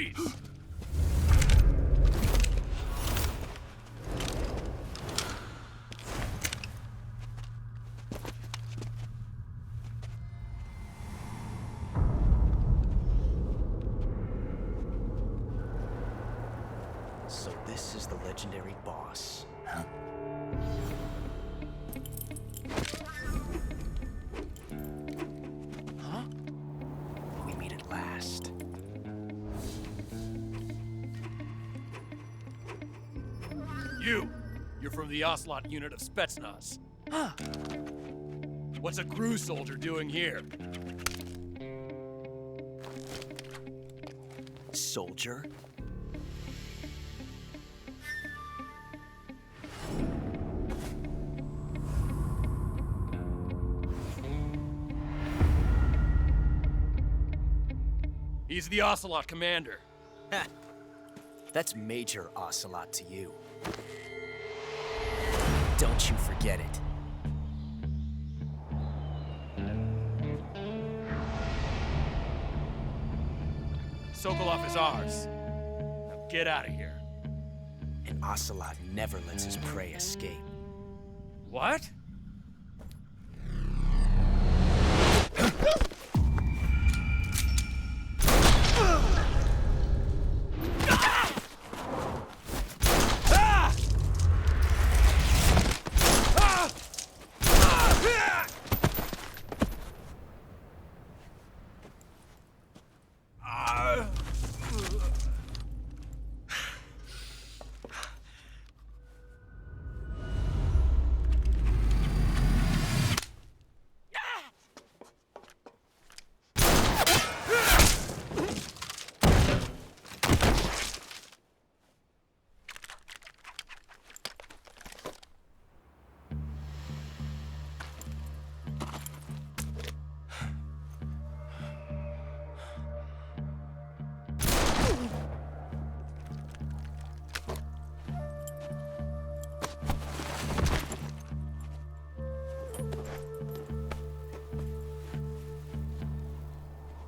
Freeze! So this is the legendary boss. Huh? Huh? We meet at last. You're from the Ocelot unit of Spetsnaz. Huh. What's a crew soldier doing here? Soldier? He's the Ocelot commander. Ha! That's Major Ocelot to you. Don't you forget it. Sokolov is ours. Now get out of here. And Ocelot never lets his prey escape. What?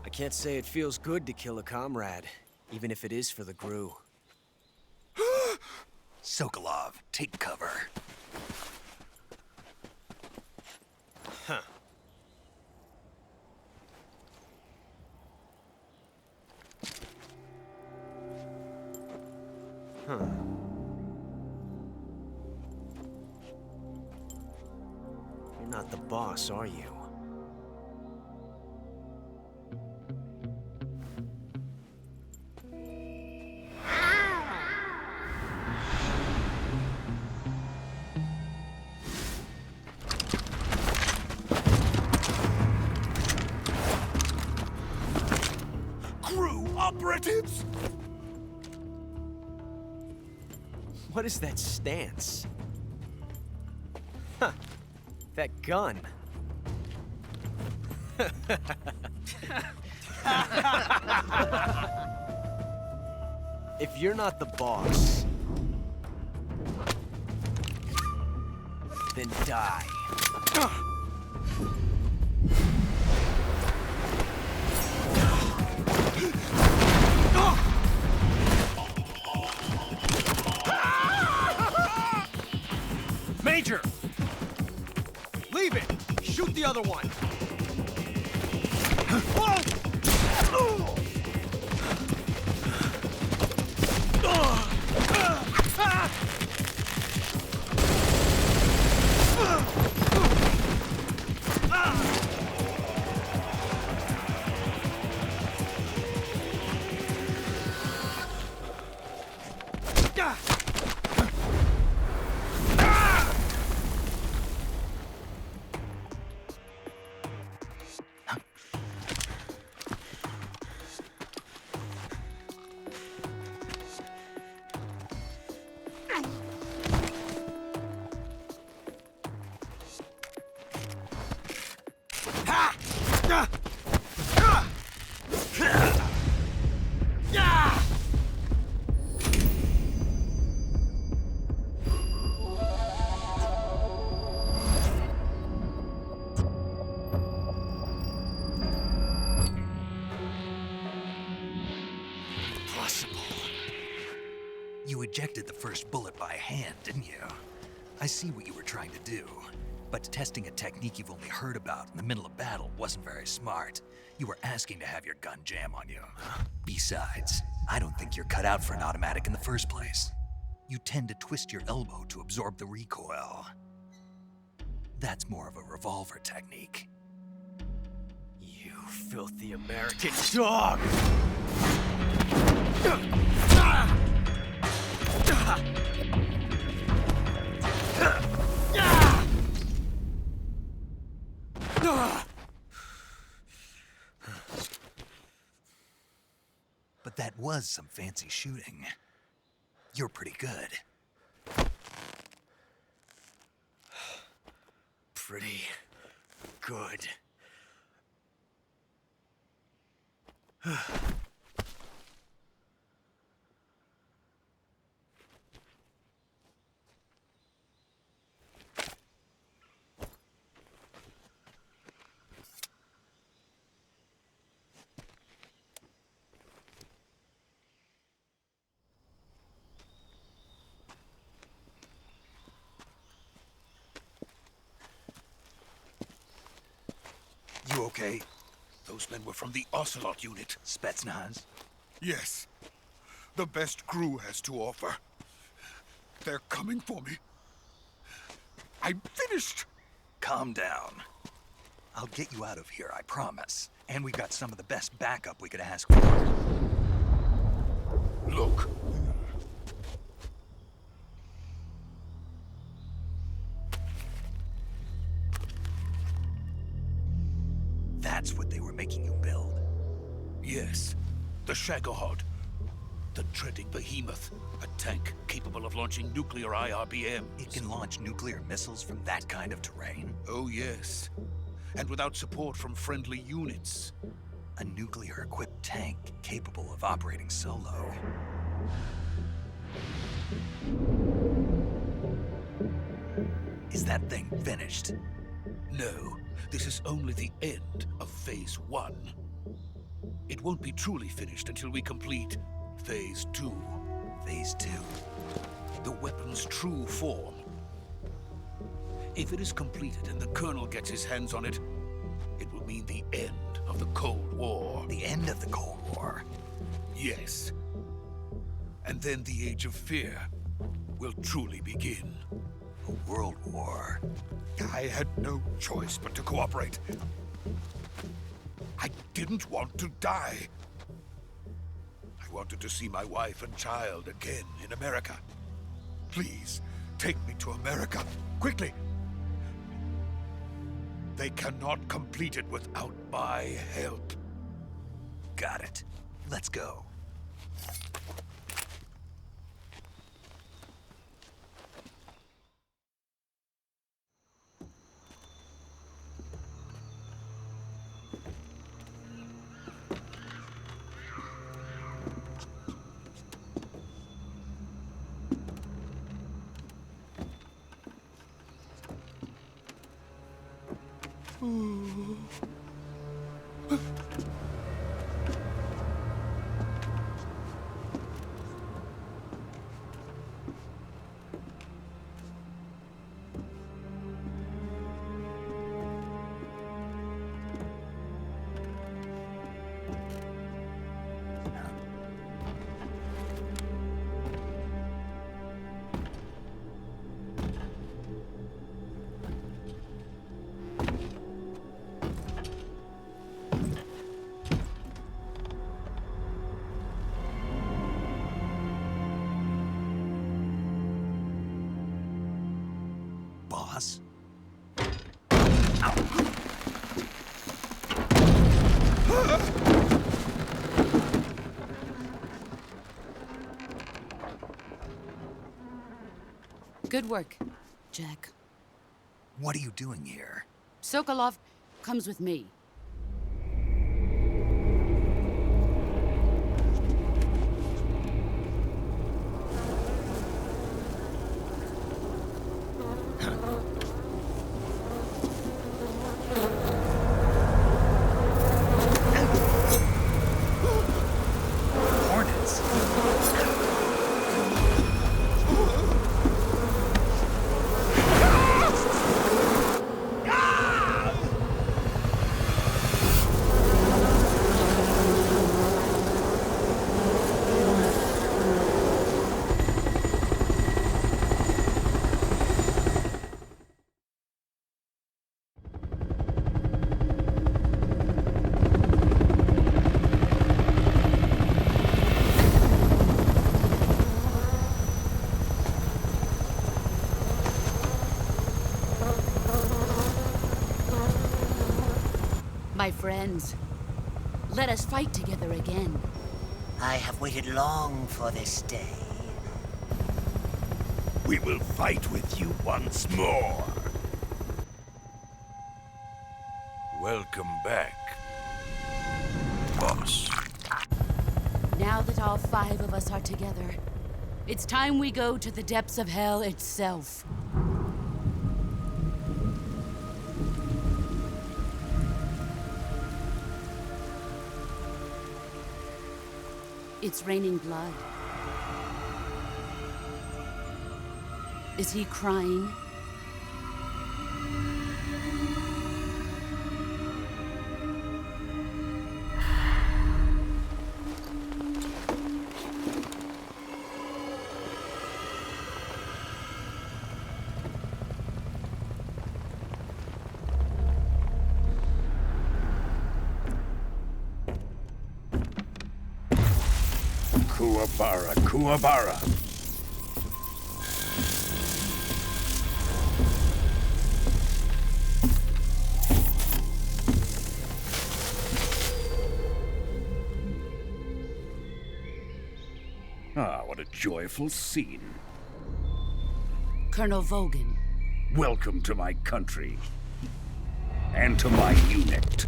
I can't say it feels good to kill a comrade, even if it is for the GRU. Sokolov, take cover. Huh. Huh. You're not the boss, are you? Operatives! What is that stance? Huh. That gun. If you're not the boss, then die. Major! Leave it! Shoot the other one! You ejected the first bullet by hand, didn't you? I see what you were trying to do. But testing a technique you've only heard about in the middle of battle wasn't very smart. You were asking to have your gun jam on you. Besides, I don't think you're cut out for an automatic in the first place. You tend to twist your elbow to absorb the recoil. That's more of a revolver technique. You filthy American dog! But that was some fancy shooting. You're pretty good. Pretty good. You okay? Those men were from the Ocelot unit. Spetsnaz? Yes. The best crew has to offer. They're coming for me. I'm finished. Calm down. I'll get you out of here, I promise. And we've got some of the best backup we could ask for. Look. That's what they were making you build. Yes. The Shagohod. The treading behemoth. A tank capable of launching nuclear IRBMs. It can launch nuclear missiles from that kind of terrain? Oh, yes. And without support from friendly units. A nuclear-equipped tank capable of operating solo. Is that thing finished? No. This is only the end of Phase 1. It won't be truly finished until we complete Phase 2. Phase 2? The weapon's true form. If it is completed and the Colonel gets his hands on it, it will mean the end of the Cold War. The end of the Cold War? Yes. And then the Age of Fear will truly begin. A world war? I had no choice but to cooperate. I didn't want to die. I wanted to see my wife and child again in America. Please, take me to America, quickly. They cannot complete it without my help. Got it. Let's go. Boss? Good work, Jack. What are you doing here? Sokolov comes with me. Hornets? My friends, let us fight together again. I have waited long for this day. We will fight with you once more. Welcome back, boss. Now that all 5 of us are together, it's time we go to the depths of hell itself. It's raining blood. Is he crying? Kuwabara, Kuwabara. Ah, what a joyful scene. Colonel Volgin. Welcome to my country. And to my unit.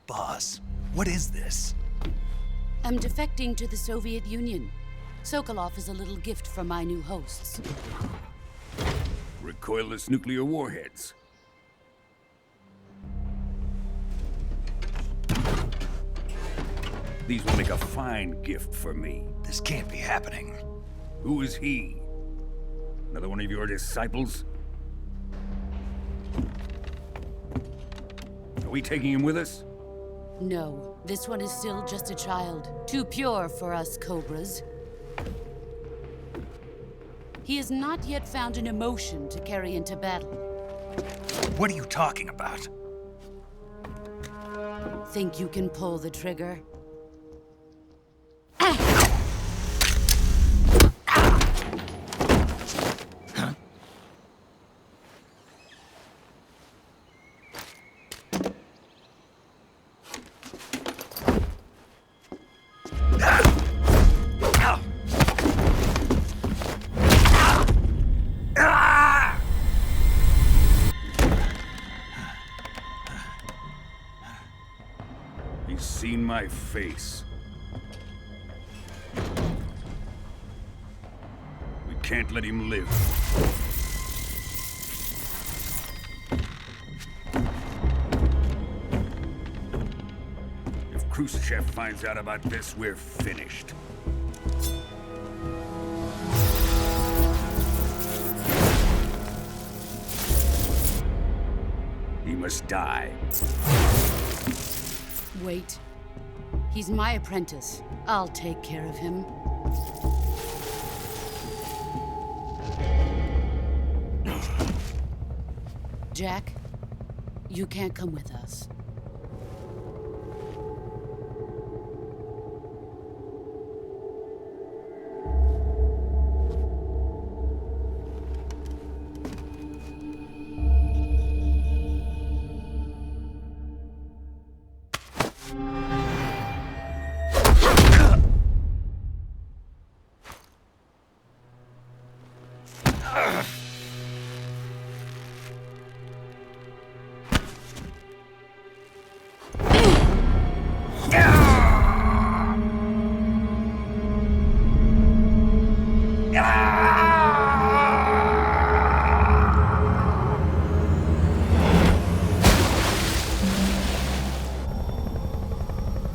Boss, what is this? I'm defecting to the Soviet Union. Sokolov is a little gift from my new hosts. Recoilless nuclear warheads. These will make a fine gift for me. This can't be happening. Who is he? Another one of your disciples? Are we taking him with us? No, this one is still just a child. Too pure for us Cobras. He has not yet found an emotion to carry into battle. What are you talking about? Think you can pull the trigger? He's seen my face. We can't let him live. If Khrushchev finds out about this, we're finished. He must die. Wait. He's my apprentice. I'll take care of him. Jack, you can't come with us.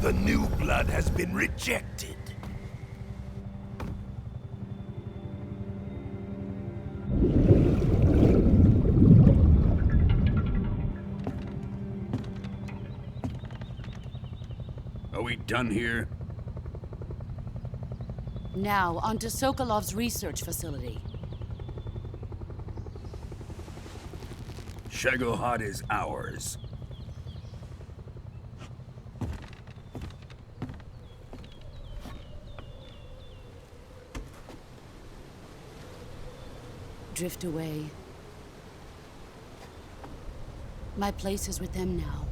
The new blood has been rejected. Are we done here? Now, onto Sokolov's research facility. Shagohod is ours. Drift away. My place is with them now.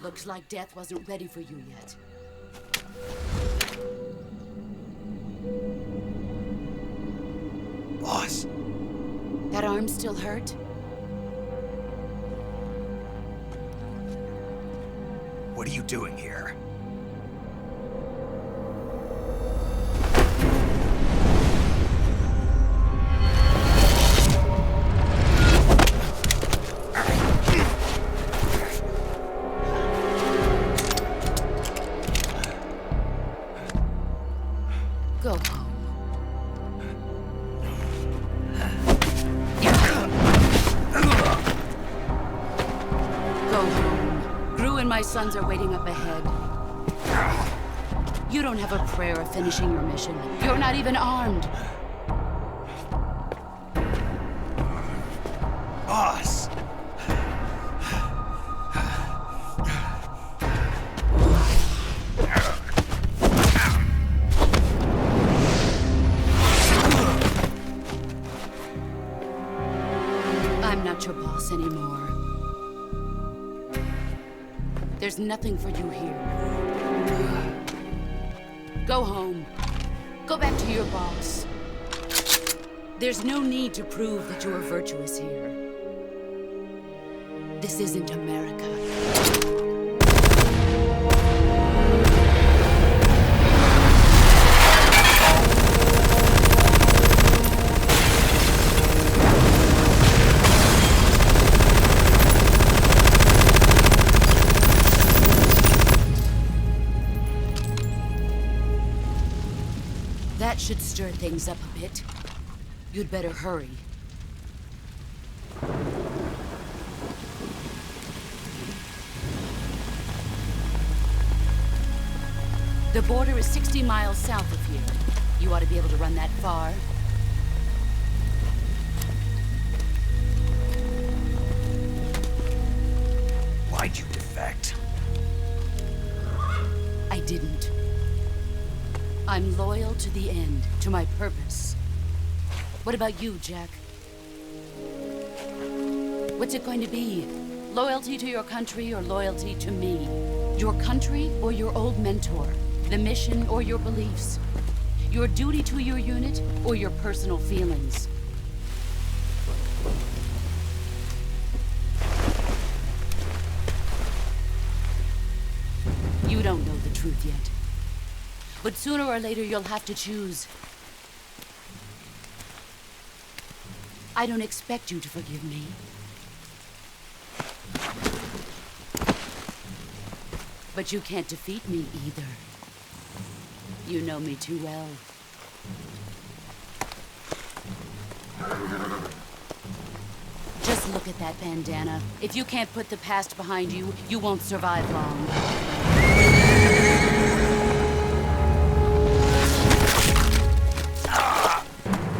Looks like death wasn't ready for you yet. Boss! That arm still hurt? What are you doing here? Go home. Go home. Gru and my sons are waiting up ahead. You don't have a prayer of finishing your mission. You're not even armed. Boss! I'm not your boss anymore. There's nothing for you here. Go home. Go back to your boss. There's no need to prove that you are virtuous here. This isn't America. That should stir things up a bit. You'd better hurry. The border is 60 miles south of here. You ought to be able to run that far. Why'd you defect? I didn't. I'm loyal to the end, to my purpose. What about you, Jack? What's it going to be? Loyalty to your country or loyalty to me? Your country or your old mentor? The mission or your beliefs? Your duty to your unit or your personal feelings? You don't know the truth yet. But sooner or later, you'll have to choose. I don't expect you to forgive me. But you can't defeat me either. You know me too well. Just look at that bandana. If you can't put the past behind you, you won't survive long.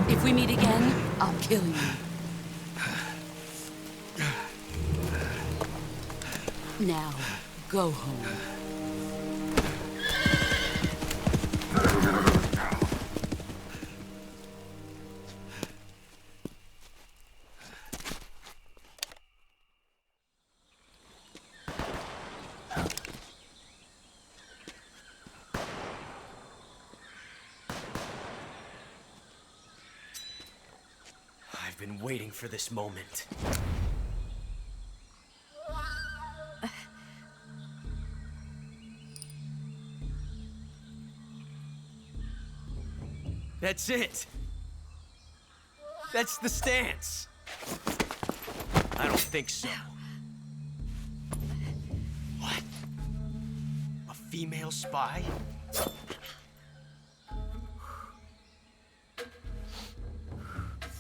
If we meet again, I'll kill you. Now, go home. I've been waiting for this moment. That's it. That's the stance. I don't think so. What? A female spy?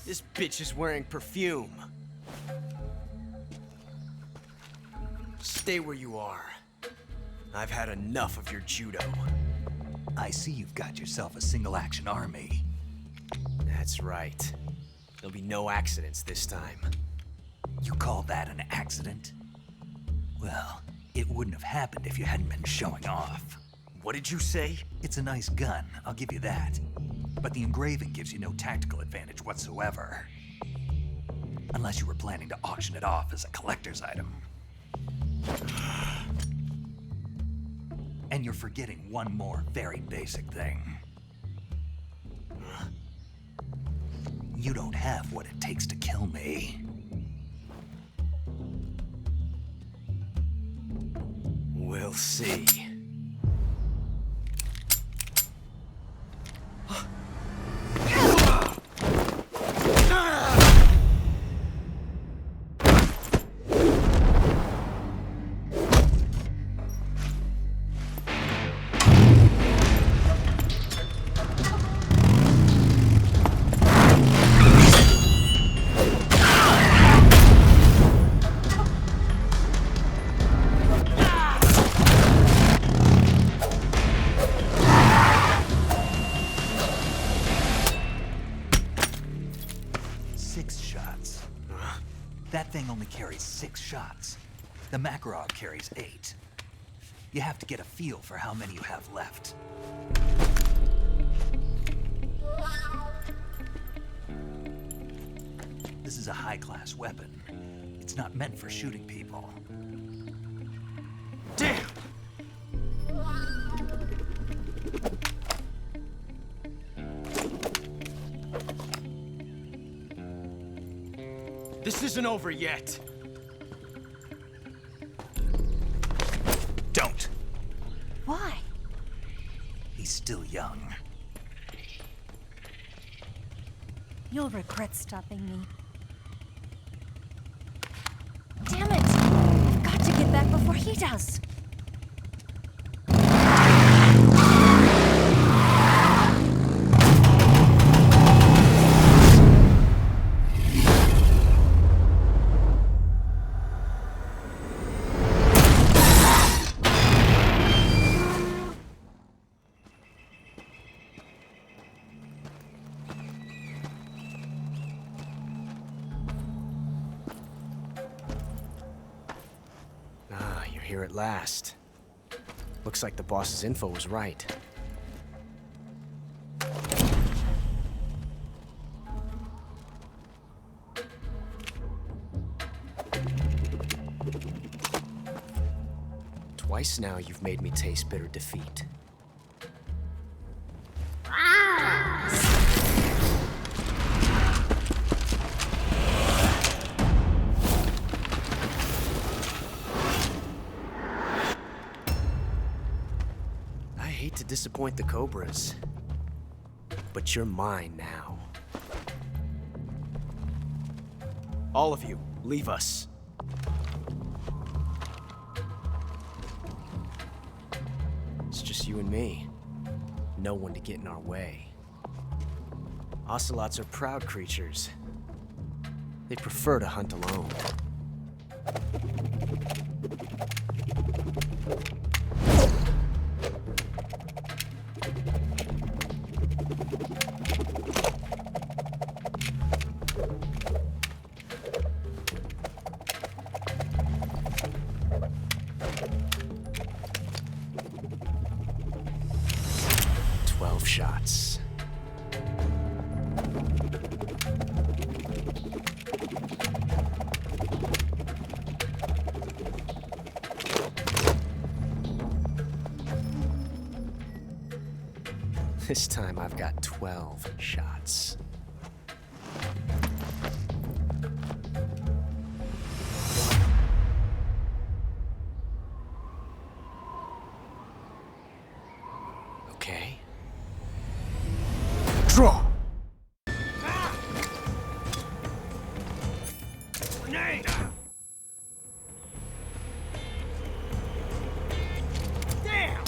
This bitch is wearing perfume. Stay where you are. I've had enough of your judo. I see you've got yourself a single-action army. That's right. There'll be no accidents this time. You call that an accident? Well, it wouldn't have happened if you hadn't been showing off. What did you say? It's a nice gun, I'll give you that. But the engraving gives you no tactical advantage whatsoever. Unless you were planning to auction it off as a collector's item. And you're forgetting one more very basic thing. You don't have what it takes to kill me. We'll see. That thing only carries 6 shots. The Makarov carries 8. You have to get a feel for how many you have left. This is a high-class weapon. It's not meant for shooting people. Damn! This isn't over yet. Don't. Why? He's still young. You'll regret stopping me. Damn it! I've got to get back before he does. Here at last. Looks like the boss's info was right. Twice now you've made me taste bitter defeat. I hate to disappoint the Cobras, but you're mine now. All of you, leave us. It's just you and me. No one to get in our way. Ocelots are proud creatures. They prefer to hunt alone. Shots. This time I've got 12 shots. Okay. Draw! Grenade! Damn!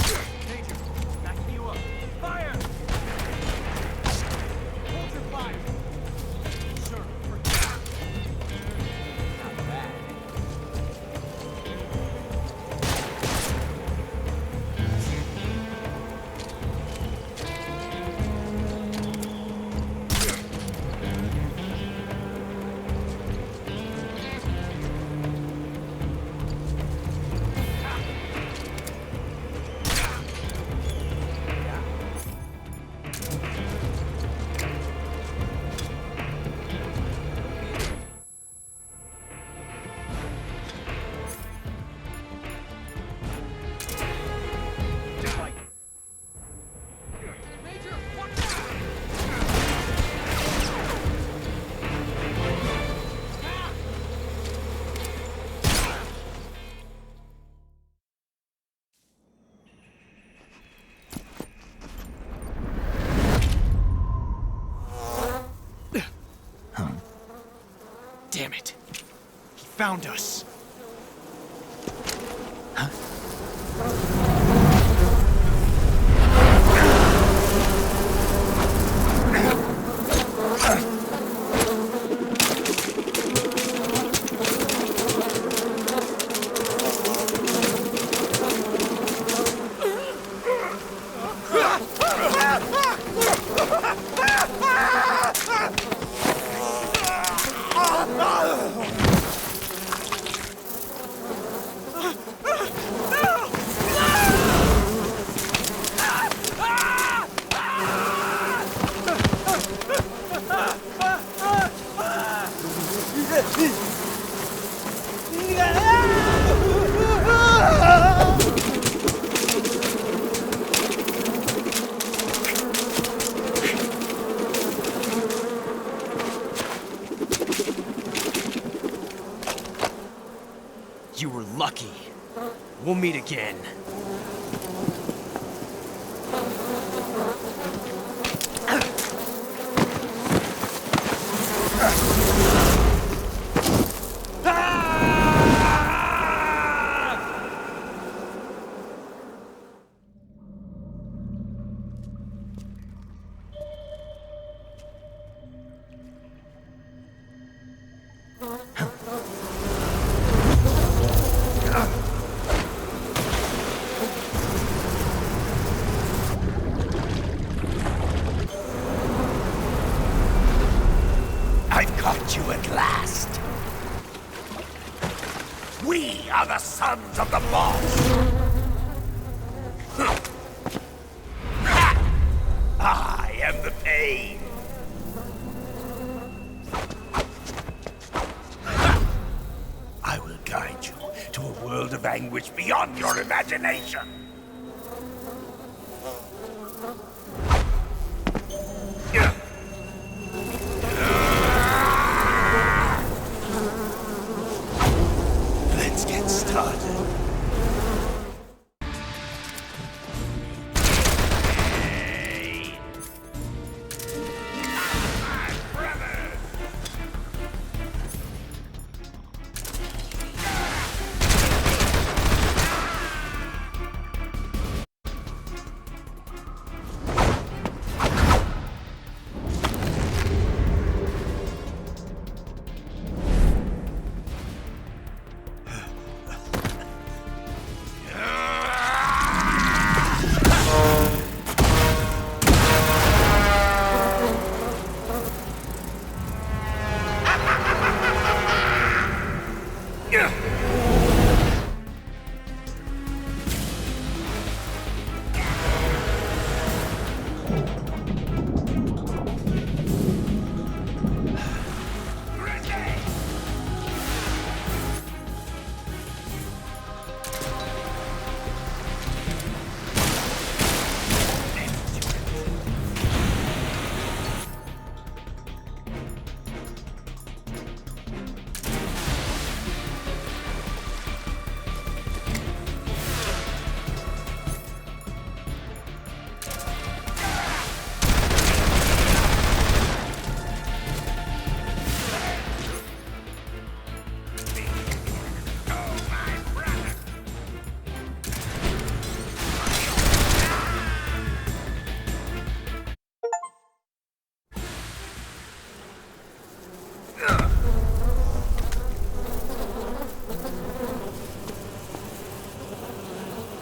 Damn it. He found us. You were lucky. We'll meet again. I've caught you at last. We are the sons of the boss. I am the pain. I will guide you to a world of anguish beyond your imagination. Let's get started.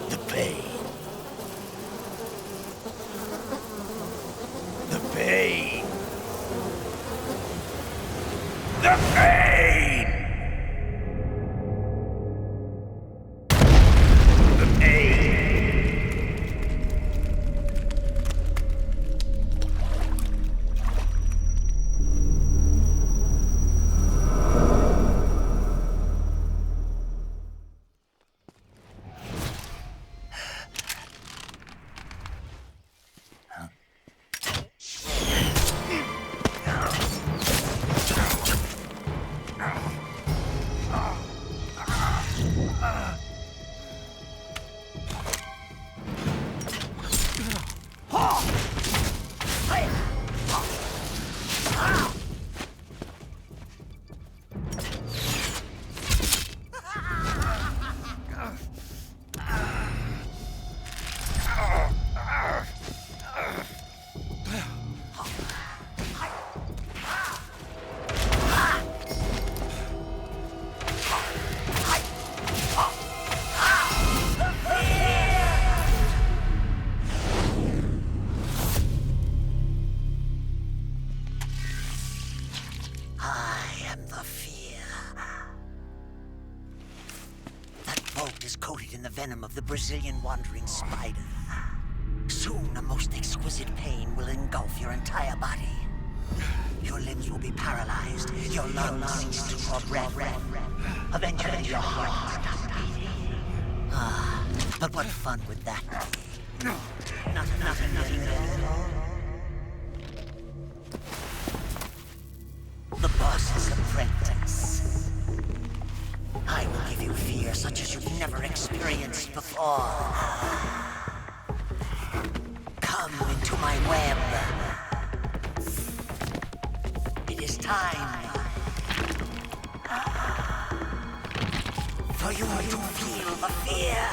The pain! The pain! Brazilian wandering spider. Soon, a most exquisite pain will engulf your entire body. Your limbs will be paralyzed, your lungs cease to draw breath. Eventually, your heart will stop beating. Ah, but what fun would that be? Nothing. The boss's apprentice. I will give you fear such as you've never experienced before. Come into my web. It is time for you to feel the fear.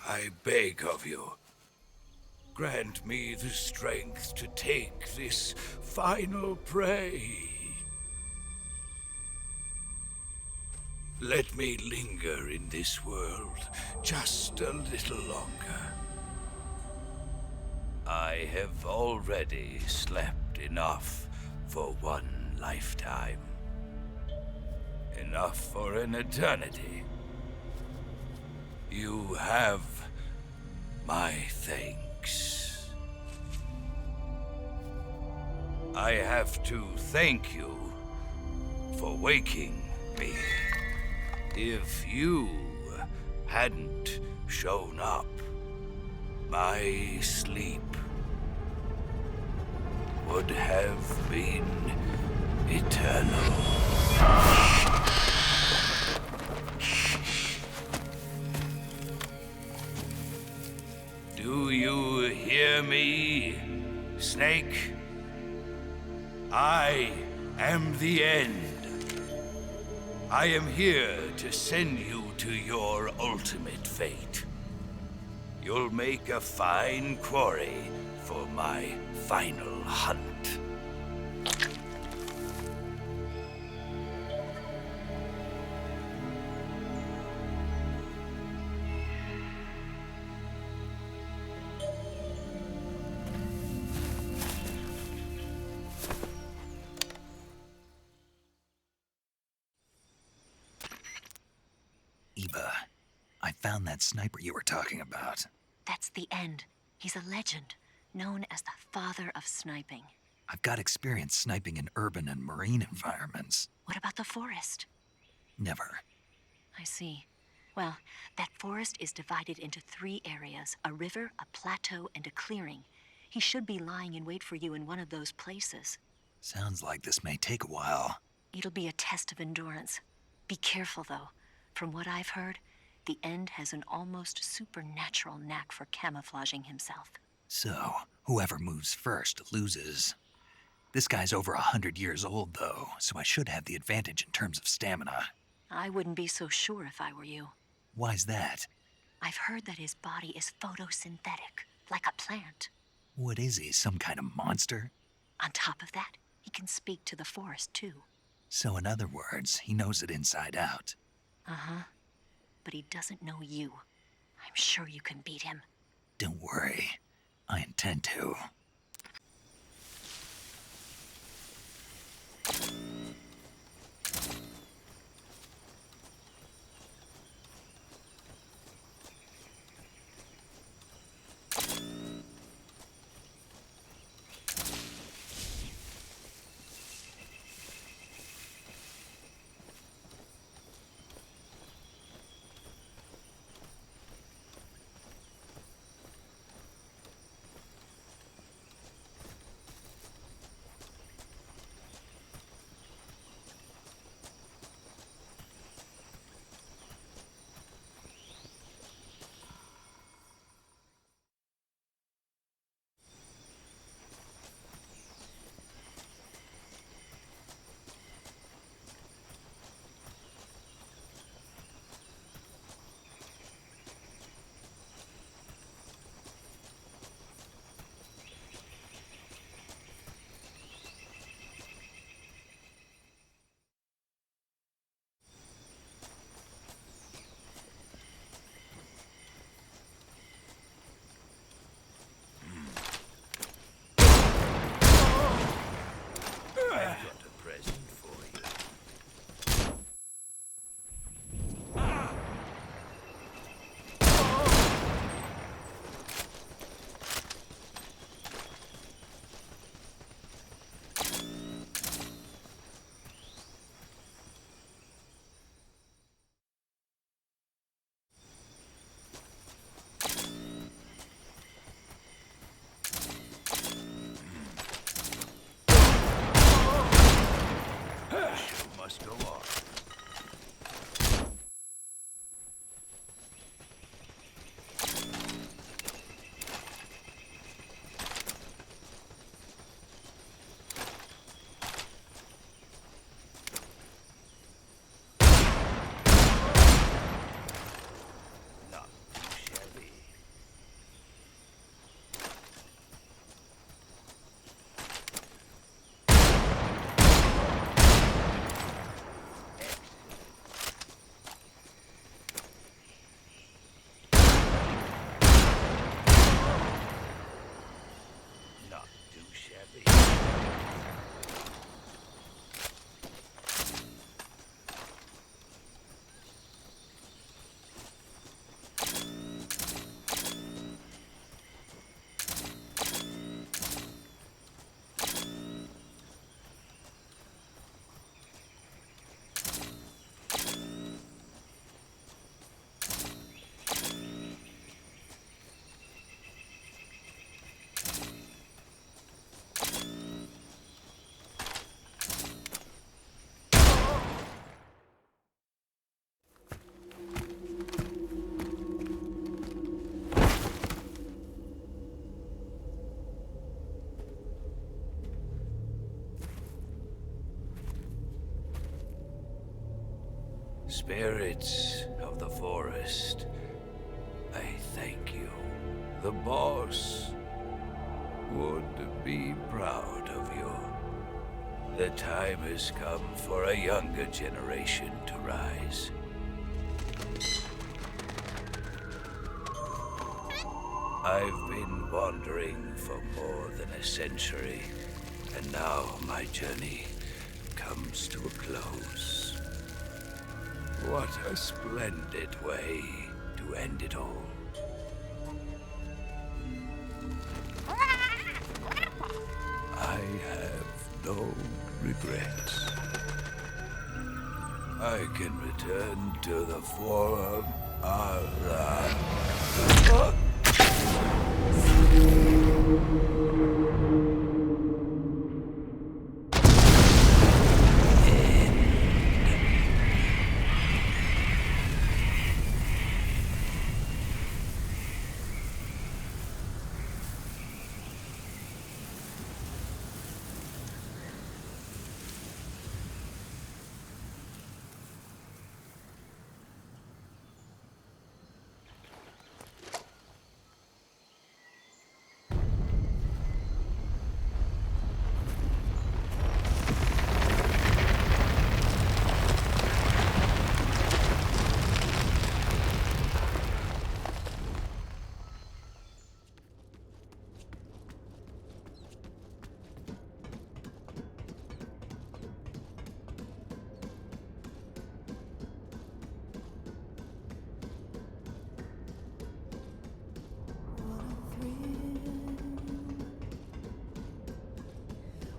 I beg of you, grant me the strength to take this final prey. Let me linger in this world just a little longer. I have already slept enough for one lifetime. Enough for an eternity. You have my thanks. I have to thank you for waking me. If you hadn't shown up, my sleep would have been eternal. Do you hear me, Snake? I am the end. I am here to send you to your ultimate fate. You'll make a fine quarry for my final hunt. Eva, I found that sniper you were talking about. That's the end. He's a legend, known as the father of sniping. I've got experience sniping in urban and marine environments. What about the forest? Never. I see. Well, that forest is divided into 3 areas, a river, a plateau, and a clearing. He should be lying in wait for you in one of those places. Sounds like this may take a while. It'll be a test of endurance. Be careful, though. From what I've heard, the End has an almost supernatural knack for camouflaging himself. So, whoever moves first loses. This guy's over 100 years old, though, so I should have the advantage in terms of stamina. I wouldn't be so sure if I were you. Why's that? I've heard that his body is photosynthetic, like a plant. What is he, some kind of monster? On top of that, he can speak to the forest, too. So in other words, he knows it inside out. Uh-huh. But he doesn't know you. I'm sure you can beat him. Don't worry. I intend to. Spirits of the forest, I thank you. The boss would be proud of you. The time has come for a younger generation to rise. I've been wandering for more than a century, and now my journey comes to a close. What a splendid way to end it all. I have no regrets. I can return to the Forum.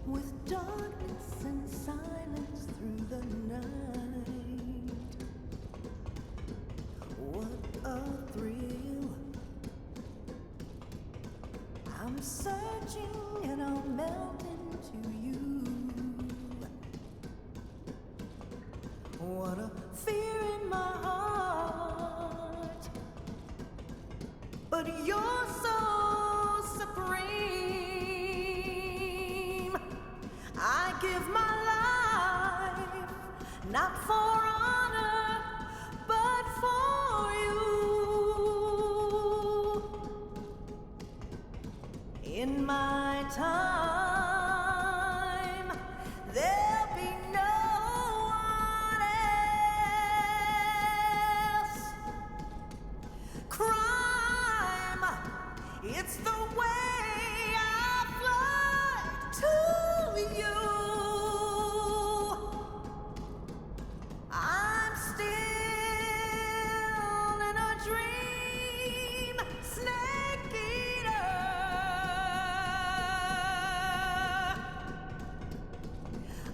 With darkness and silence through the night, what a thrill. I'm searching and I'll melt into you. What a fear in my heart, but you're so supreme. I give my life, not for honor, but for you. In my time, there'll be no one else. Crime, it's the way I fly to you. I'm still in a dream, snake eater.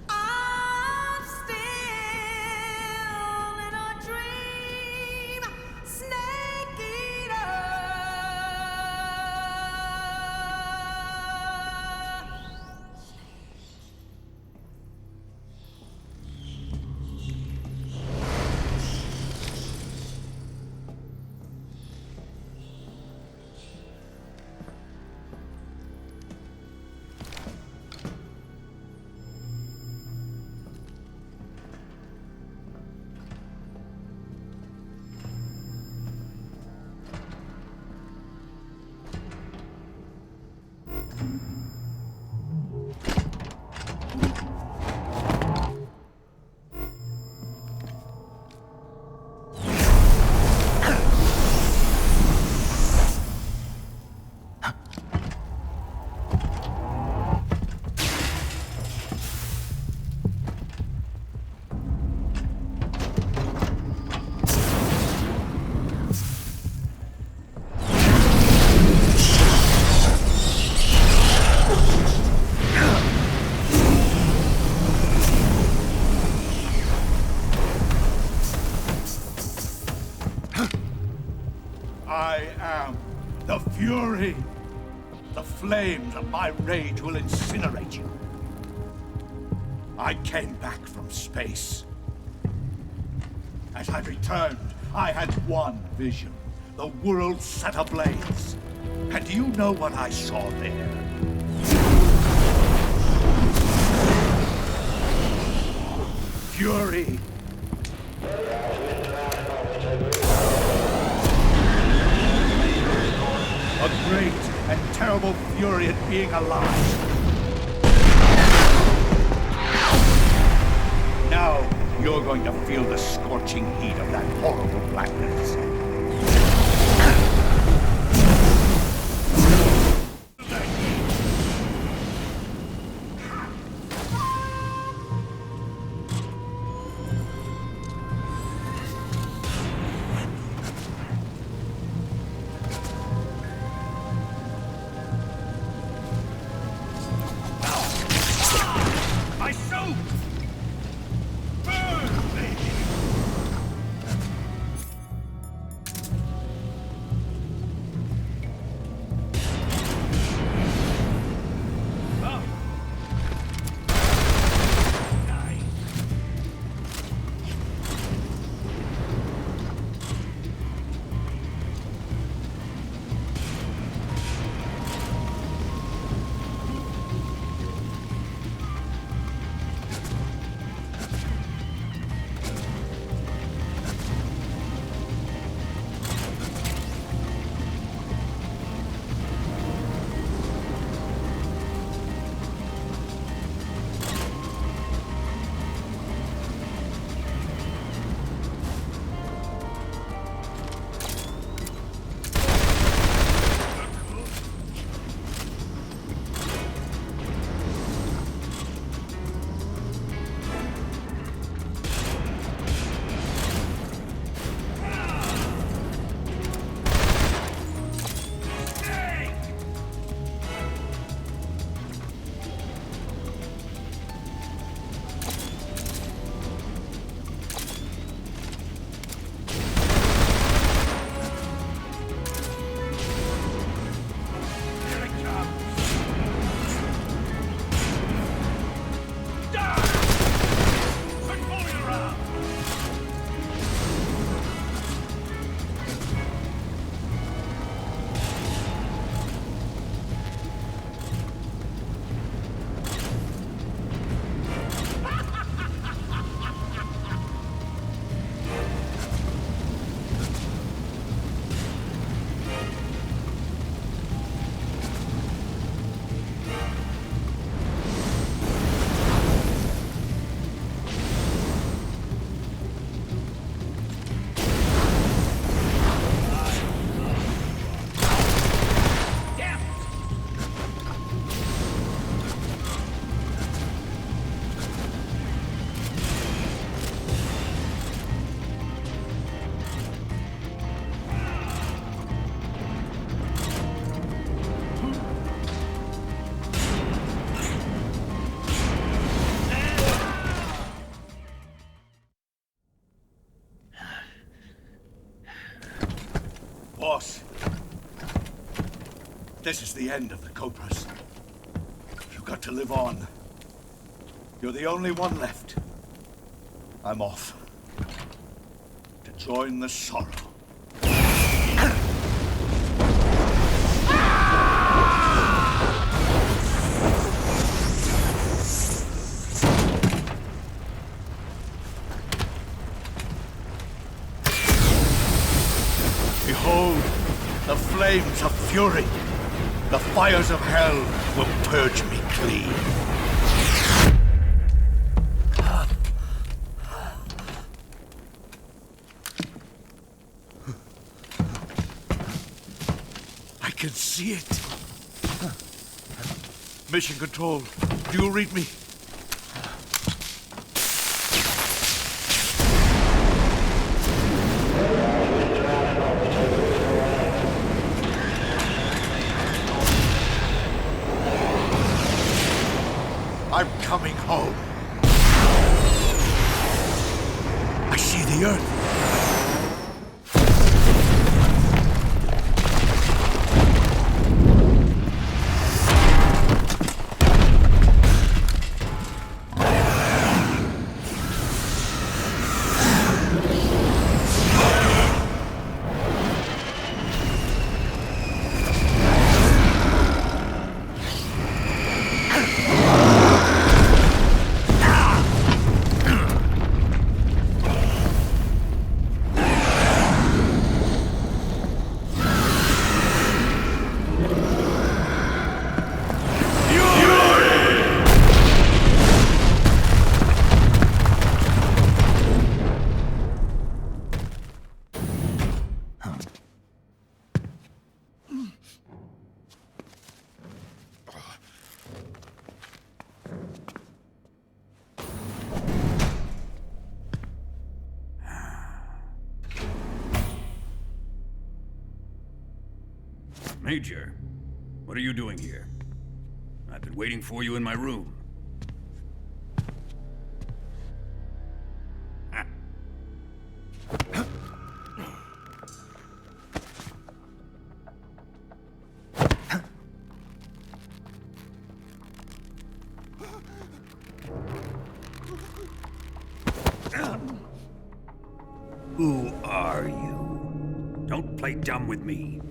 I'm still in a dream, snake eater. I am the Fury. The flames of my rage will incinerate you. I came back from space. As I returned, I had one vision. The world set ablaze. And do you know what I saw there? Fury. A great and terrible fury at being alive. Now, you're going to feel the scorching heat of that horrible blackness. Boss, this is the end of the Cobras. You've got to live on. You're the only one left. I'm off. To join the sorrow. Behold, the flames of fury. The fires of hell will purge me clean. I can see it. Mission Control, do you read me? I'm coming home. I see the Earth. Major, what are you doing here? I've been waiting for you in my room. Who are you? Don't play dumb with me.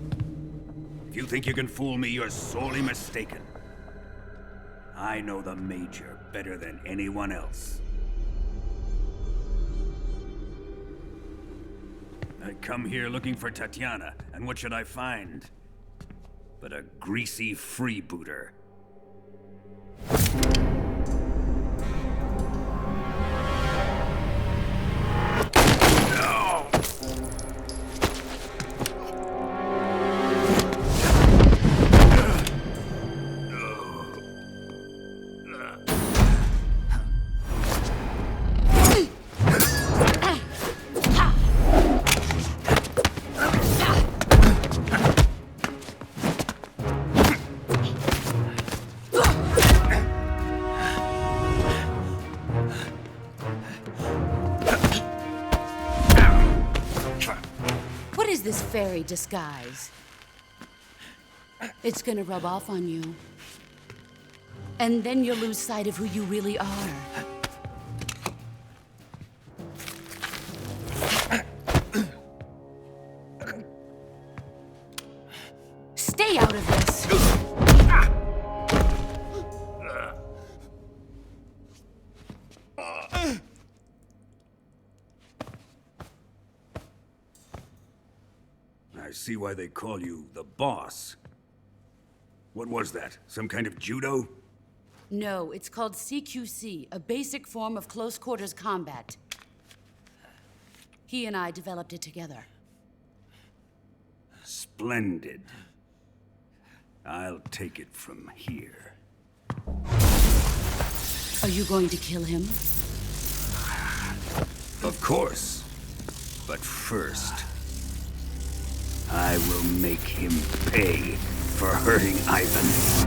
If you think you can fool me, you're sorely mistaken. I know the Major better than anyone else. I come here looking for Tatiana, and what should I find? But a greasy freebooter. This fairy disguise. It's gonna rub off on you. And then you'll lose sight of who you really are. Stay out of this! I see why they call you the boss. What was that? Some kind of judo? No, it's called CQC, a basic form of close quarters combat. He and I developed it together. Splendid. I'll take it from here. Are you going to kill him? Of course. But first, I will make him pay for hurting Ivan.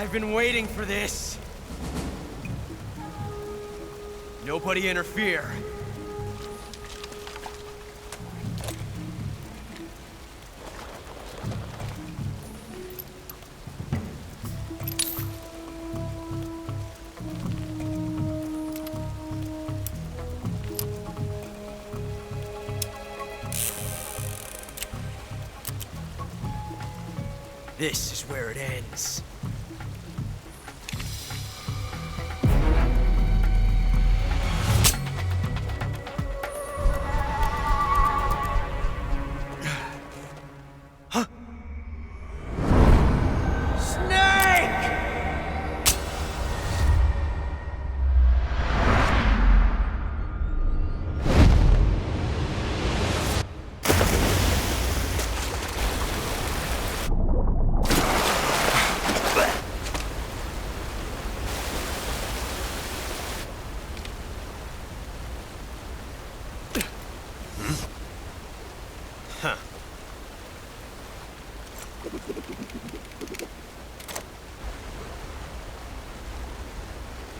I've been waiting for this. Nobody interfere. This is where it ends.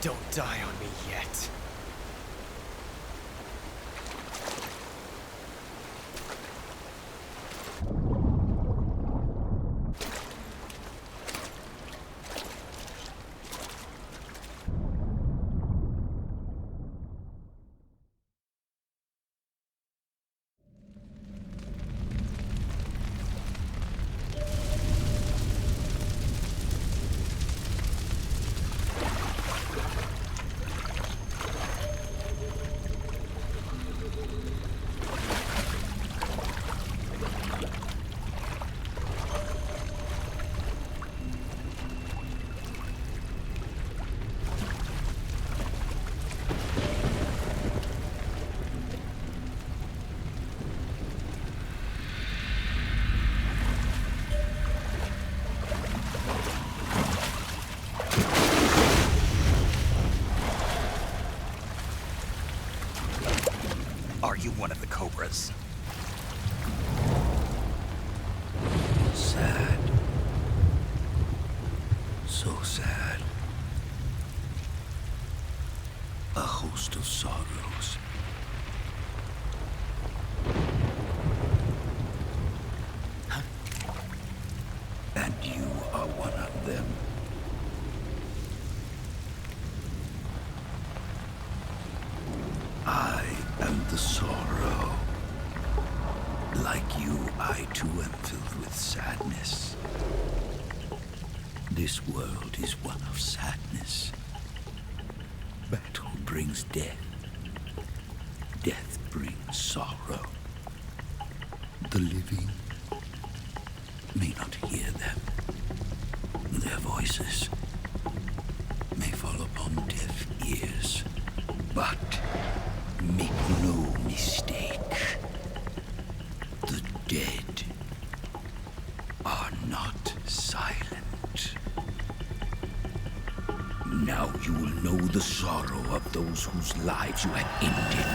Don't die on me yet. Are you one of the Cobras? Sad. So sad. A host of sorrows. And you are one of them. I am the sorrow. Like you, I too am filled with sadness. This world is one of sadness. Battle brings death. Death brings sorrow. The living may not hear them. Their voices may fall upon deaf ears. But make no mistake, the dead are not silent. Now you will know the sorrow of those whose lives you have ended.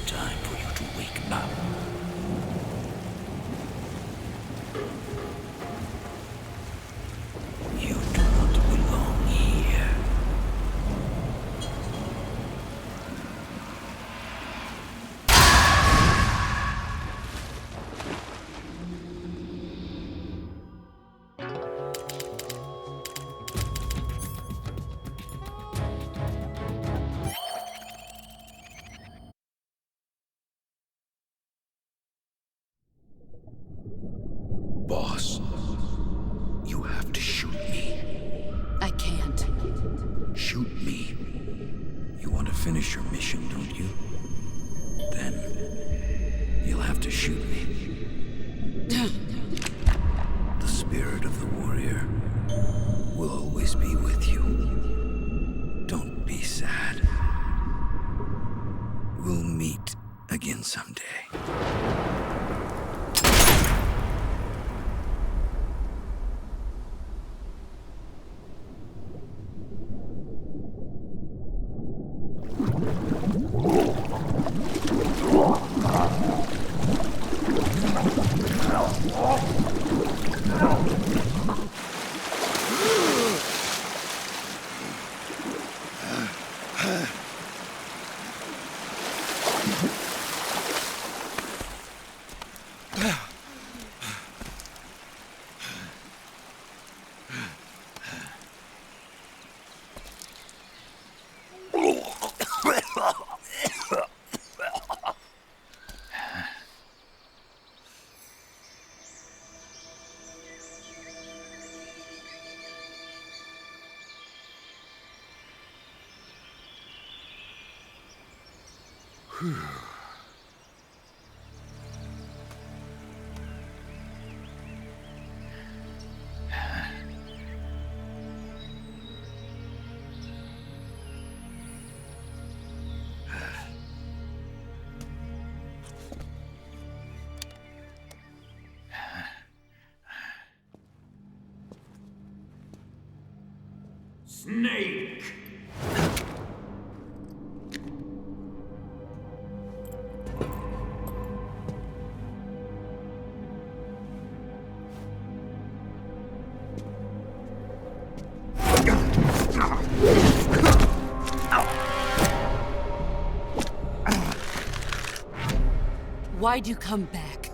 time for you to wake up. You do not belong here. Boss, you have to shoot me. I can't. Shoot me. You want to finish your mission, don't you? Then you'll have to shoot me. The spirit of the warrior will always be with you. Don't be sad. We'll meet again someday. Snake! Why'd you come back?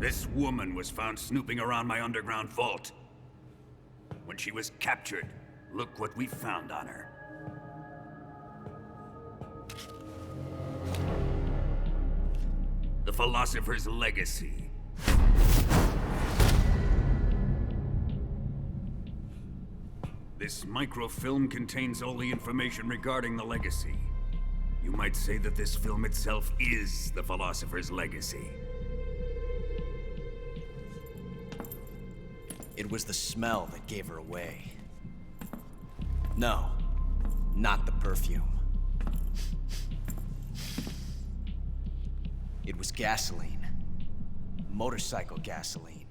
This woman was found snooping around my underground vault. When she was captured, look what we found on her. The Philosopher's Legacy. This microfilm contains all the information regarding the Legacy. You might say that this film itself is the Philosopher's Legacy. It was the smell that gave her away. No, not the perfume. It was gasoline. Motorcycle gasoline.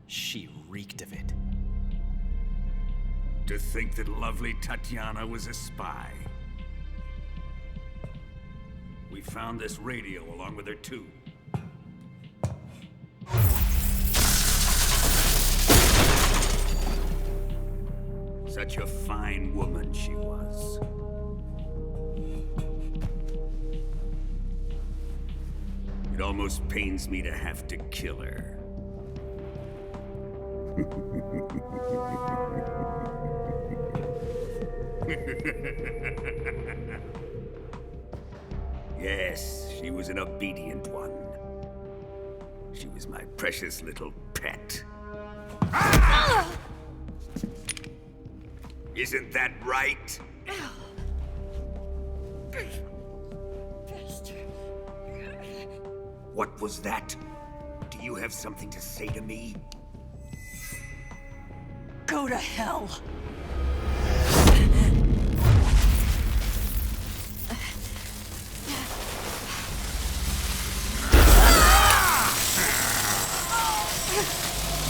She reeked of it. To think that lovely Tatiana was a spy. We found this radio along with her too. Such a fine woman she was. It almost pains me to have to kill her. Yes, she was an obedient one. She was my precious little pet. Ah! Isn't that right? What was that? Do you have something to say to me? Go to hell!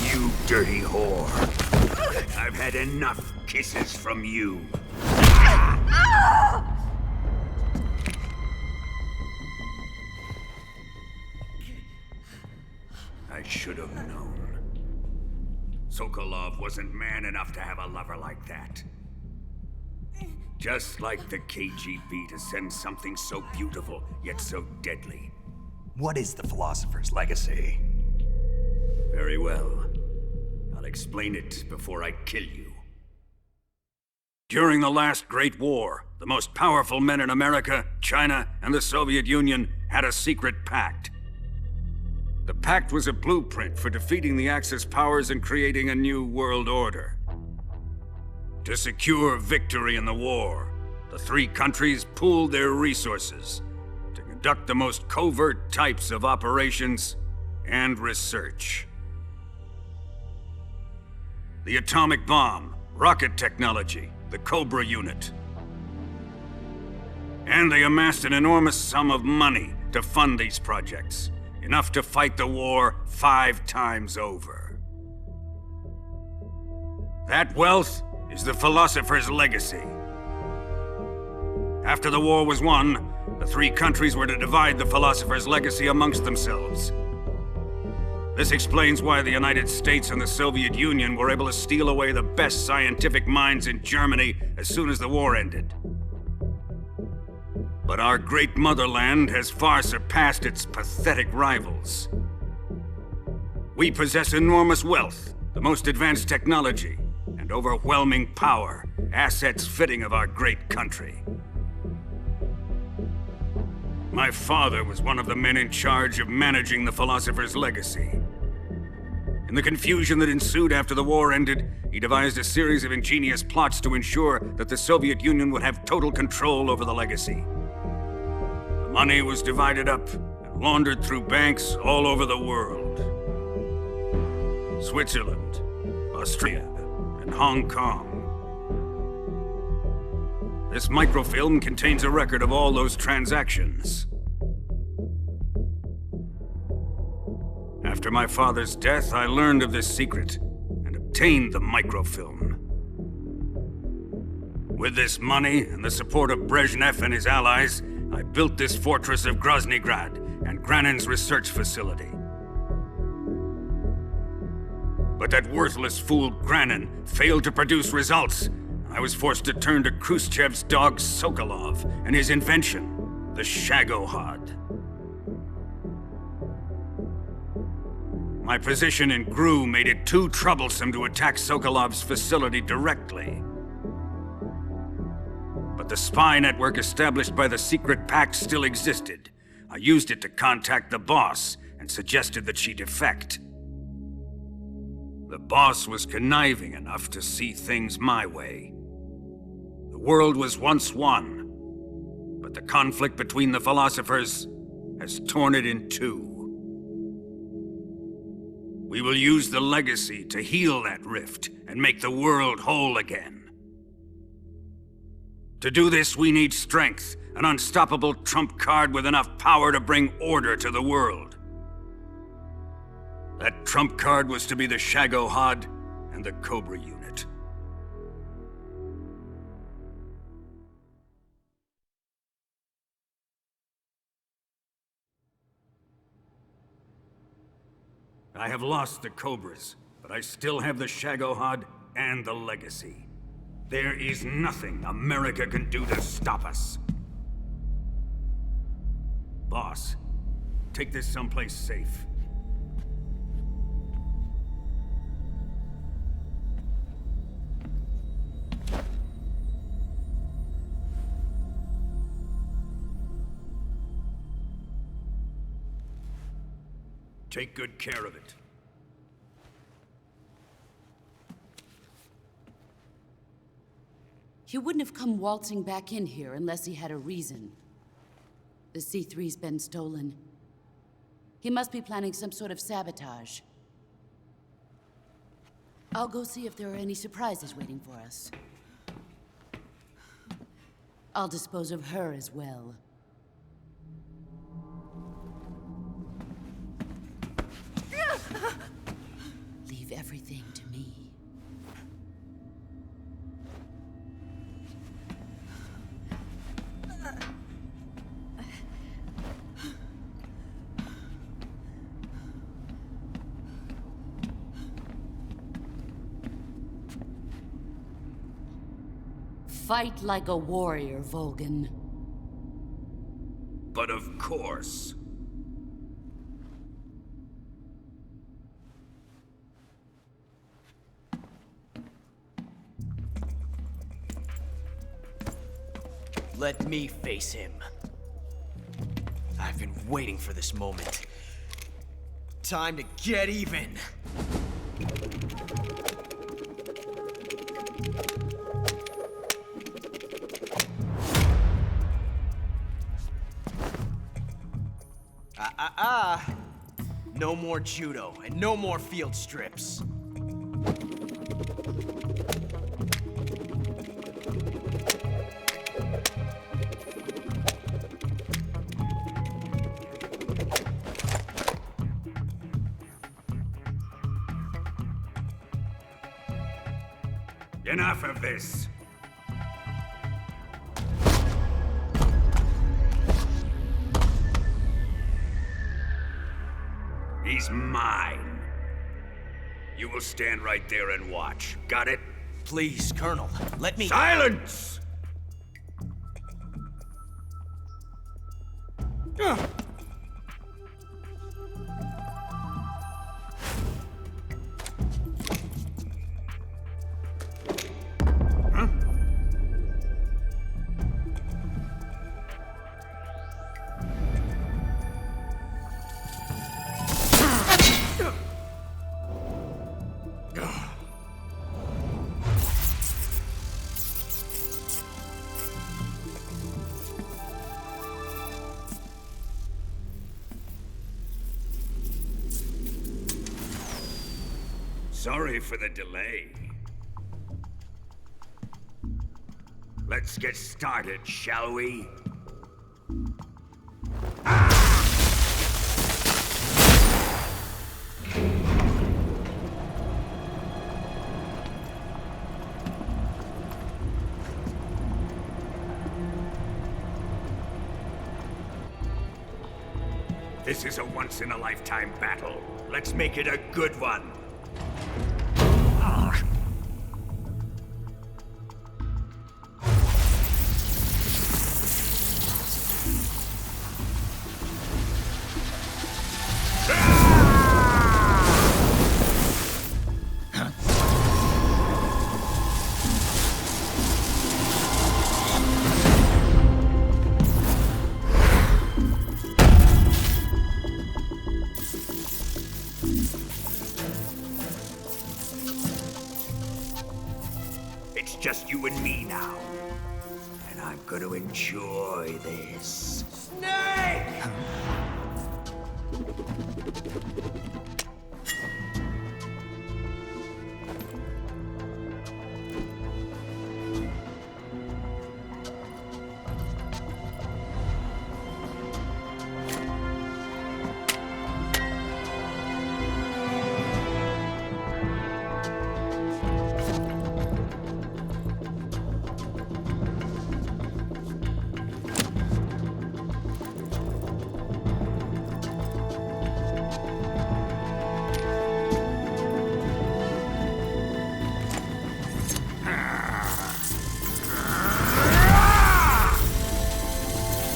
You dirty whore. I've had enough kisses from you. I should have known. Sokolov wasn't man enough to have a lover like that. Just like the KGB to send something so beautiful, yet so deadly. What is the Philosopher's Legacy? Very well. I'll explain it before I kill you. During the last Great War, the most powerful men in America, China, and the Soviet Union had a secret pact. The pact was a blueprint for defeating the Axis powers and creating a new world order. To secure victory in the war, the three countries pooled their resources to conduct the most covert types of operations and research. The atomic bomb, rocket technology, the Cobra unit. And they amassed an enormous sum of money to fund these projects, enough to fight the war 5 times over. That wealth is the Philosopher's Legacy. After the war was won, the three countries were to divide the Philosopher's Legacy amongst themselves. This explains why the United States and the Soviet Union were able to steal away the best scientific minds in Germany as soon as the war ended. But our great motherland has far surpassed its pathetic rivals. We possess enormous wealth, the most advanced technology, and overwhelming power, assets fitting of our great country. My father was one of the men in charge of managing the Philosopher's Legacy. In the confusion that ensued after the war ended, he devised a series of ingenious plots to ensure that the Soviet Union would have total control over the legacy. The money was divided up and laundered through banks all over the world. Switzerland, Austria, and Hong Kong. This microfilm contains a record of all those transactions. After my father's death, I learned of this secret and obtained the microfilm. With this money and the support of Brezhnev and his allies, I built this fortress of Groznygrad and Granin's research facility. But that worthless fool Granin failed to produce results. I was forced to turn to Khrushchev's dog Sokolov and his invention, the Shagohod. My position in GRU made it too troublesome to attack Sokolov's facility directly. But the spy network established by the secret pact still existed. I used it to contact the boss and suggested that she defect. The boss was conniving enough to see things my way. The world was once one, but the conflict between the philosophers has torn it in two. We will use the legacy to heal that rift and make the world whole again. To do this, we need strength, an unstoppable trump card with enough power to bring order to the world. That trump card was to be the Shagohod and the Cobra unit. I have lost the Cobras, but I still have the Shagohod and the legacy. There is nothing America can do to stop us. Boss, take this someplace safe. Take good care of it. He wouldn't have come waltzing back in here unless he had a reason. The C3's been stolen. He must be planning some sort of sabotage. I'll go see if there are any surprises waiting for us. I'll dispose of her as well. Leave everything to me. Fight like a warrior, Volgin. But of course. Let me face him. I've been waiting for this moment. Time to get even. No more judo, and no more field strips. Enough of this. He's mine. You will stand right there and watch. Got it? Please, Colonel, let me— Silence! Sorry for the delay. Let's get started, shall we? This is a once-in-a-lifetime battle. Let's make it a good one. It's just you and me now. And I'm gonna enjoy this. Snake!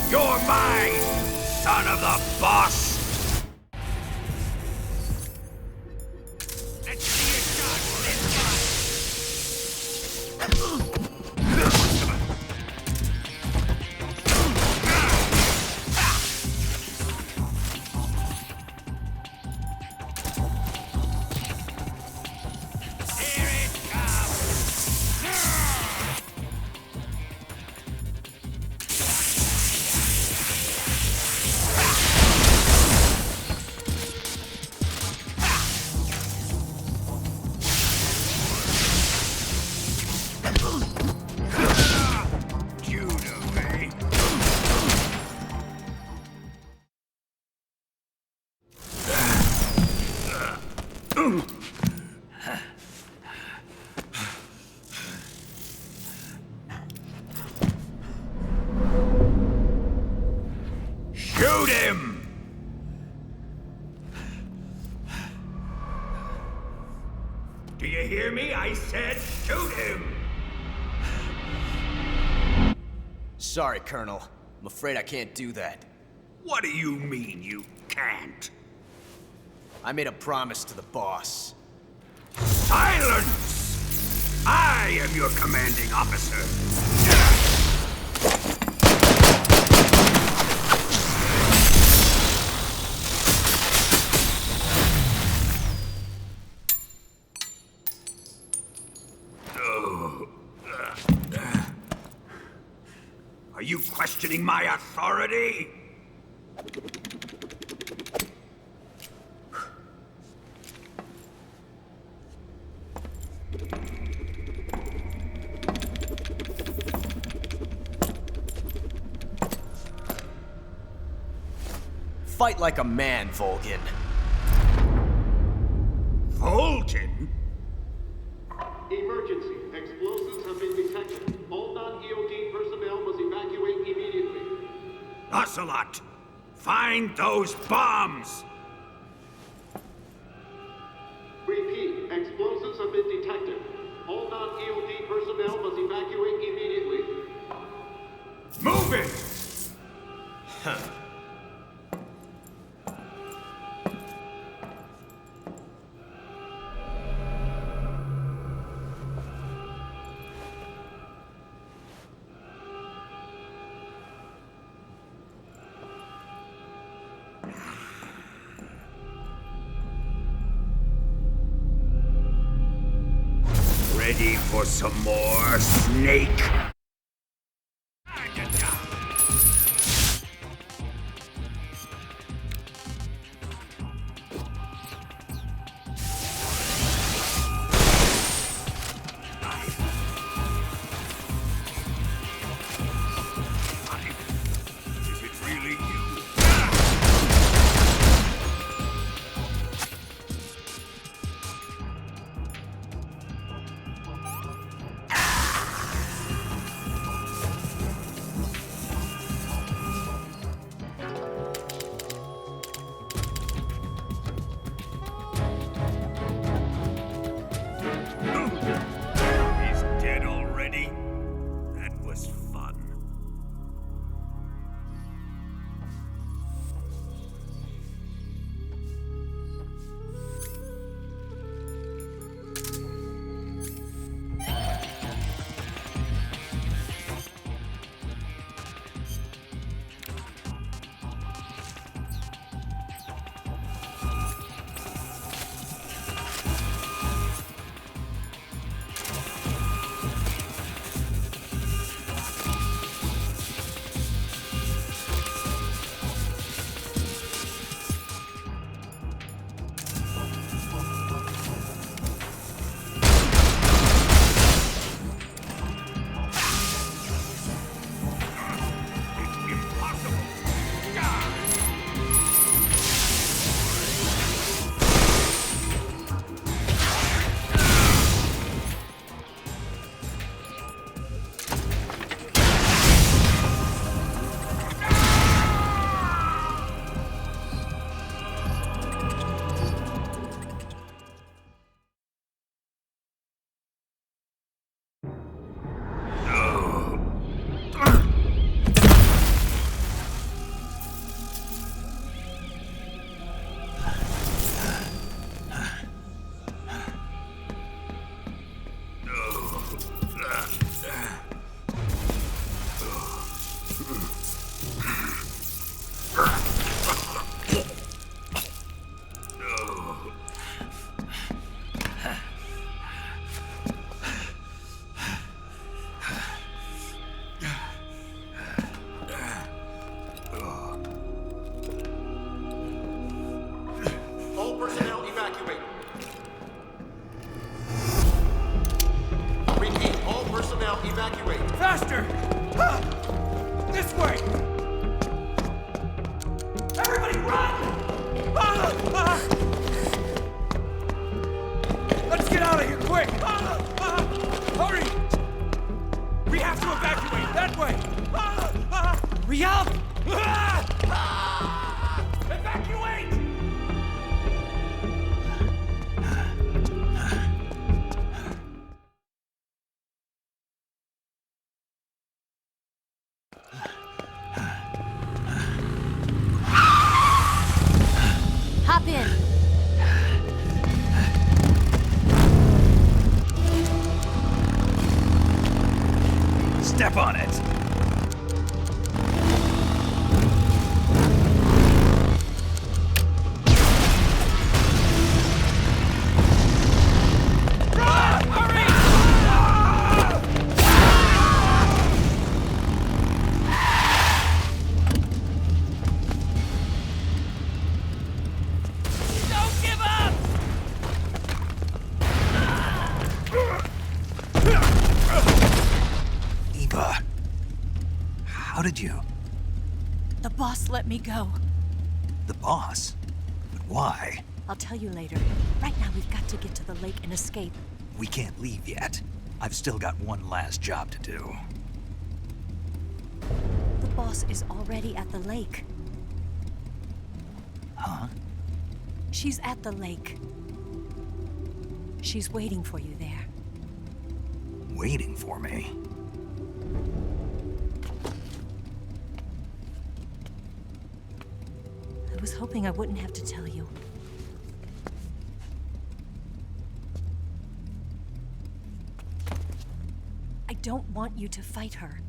You're mine, son of the boss! Let's see a shot for this him! Do you hear me? I said shoot him! Sorry, Colonel. I'm afraid I can't do that. What do you mean you can't? I made a promise to the boss. Silence! I am your commanding officer. Are you questioning my authority? Fight like a man, Volgin. Volgin? Emergency. Explosives have been detected. All non-EOD personnel must evacuate immediately. Ocelot, find those bombs! Repeat. Explosives have been detected. All non-EOD personnel must evacuate immediately. Move it! Huh. Ready for some more, snake? Is it really you? He's dead already? That was fun. All personnel evacuate. Repeat. All personnel evacuate. Faster! This way! Everybody run! Let's get out of here, quick! Hurry! We have to evacuate that way! Hurry up! Step on it! How did you? The boss let me go. The boss? But why? I'll tell you later. Right now, we've got to get to the lake and escape. We can't leave yet. I've still got one last job to do. The boss is already at the lake. Huh? She's at the lake. She's waiting for you there. Waiting for me? I was hoping I wouldn't have to tell you. I don't want you to fight her.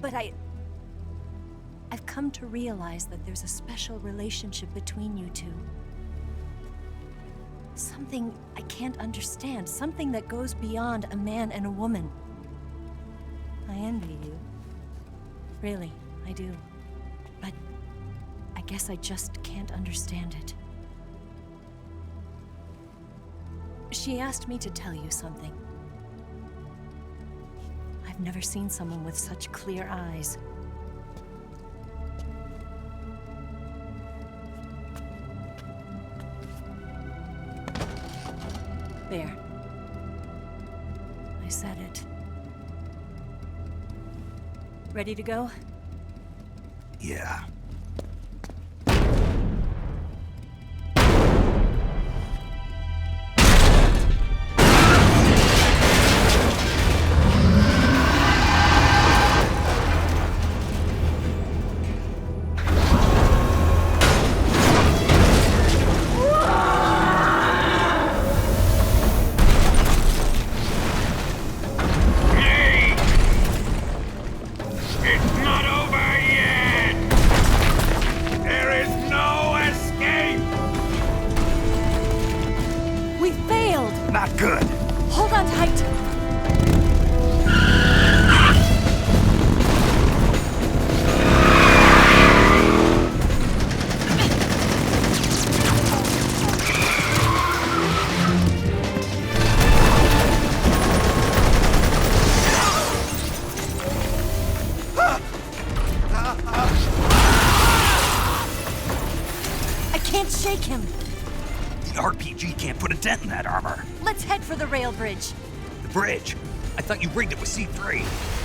But I've come to realize that there's a special relationship between you two. Something I can't understand. Something that goes beyond a man and a woman. I envy you. Really, I do. But I guess I just can't understand it. She asked me to tell you something. I've never seen someone with such clear eyes. There. I said it. Ready to go? Yeah. Not good. Hold on tight. I can't shake him. The RPG can't put a dent in that armor. Let's head for the rail bridge. The bridge? I thought you rigged it with C3.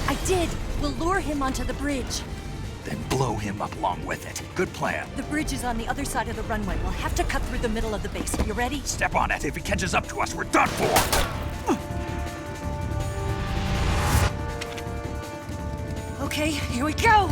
I did. We'll lure him onto the bridge. Then blow him up along with it. Good plan. The bridge is on the other side of the runway. We'll have to cut through the middle of the base. You ready? Step on it. If he catches up to us, we're done for. Okay, here we go!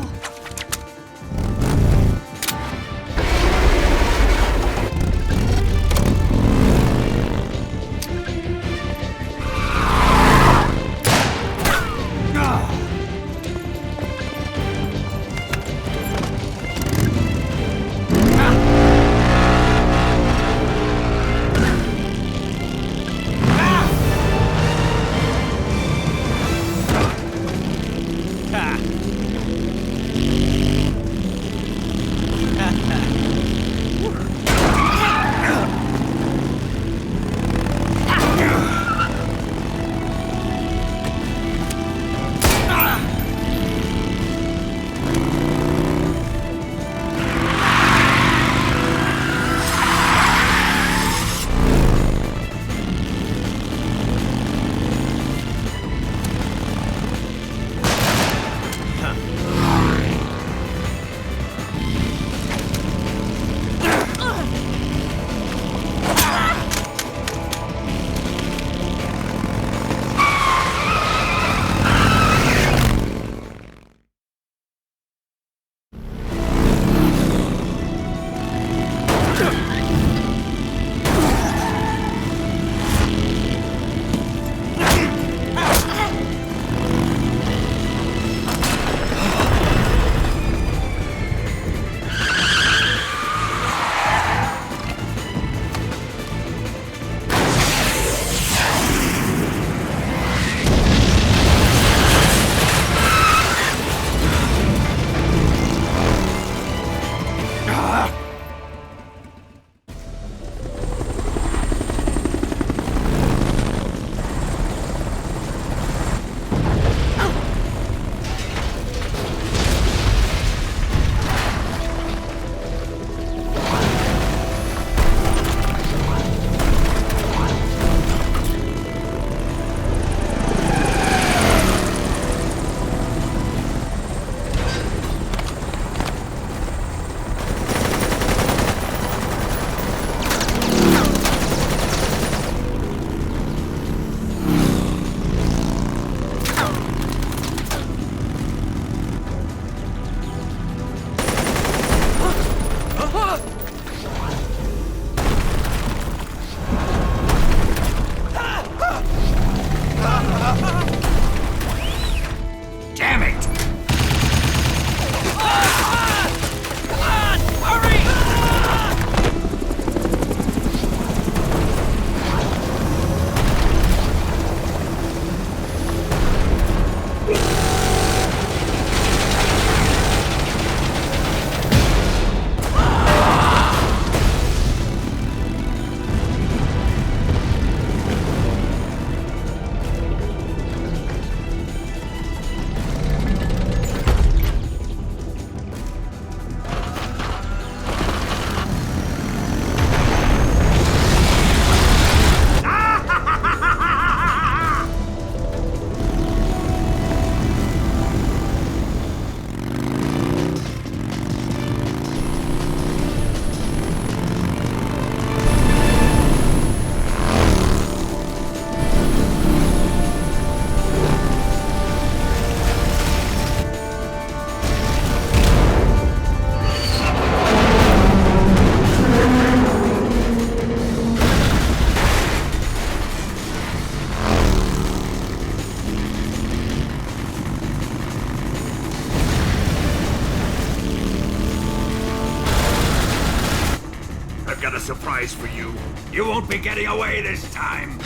a surprise for you. You won't be getting away this time.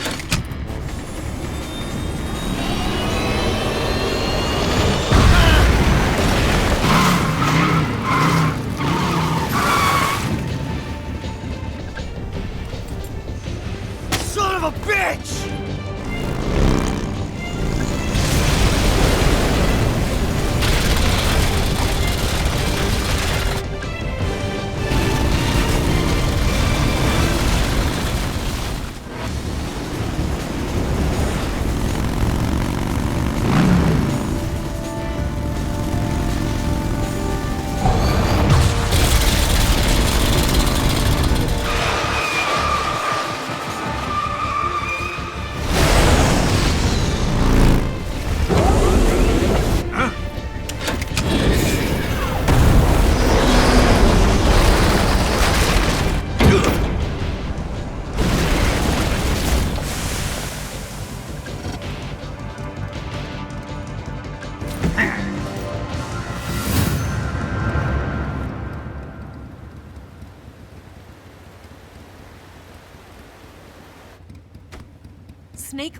Son of a bitch! Snake,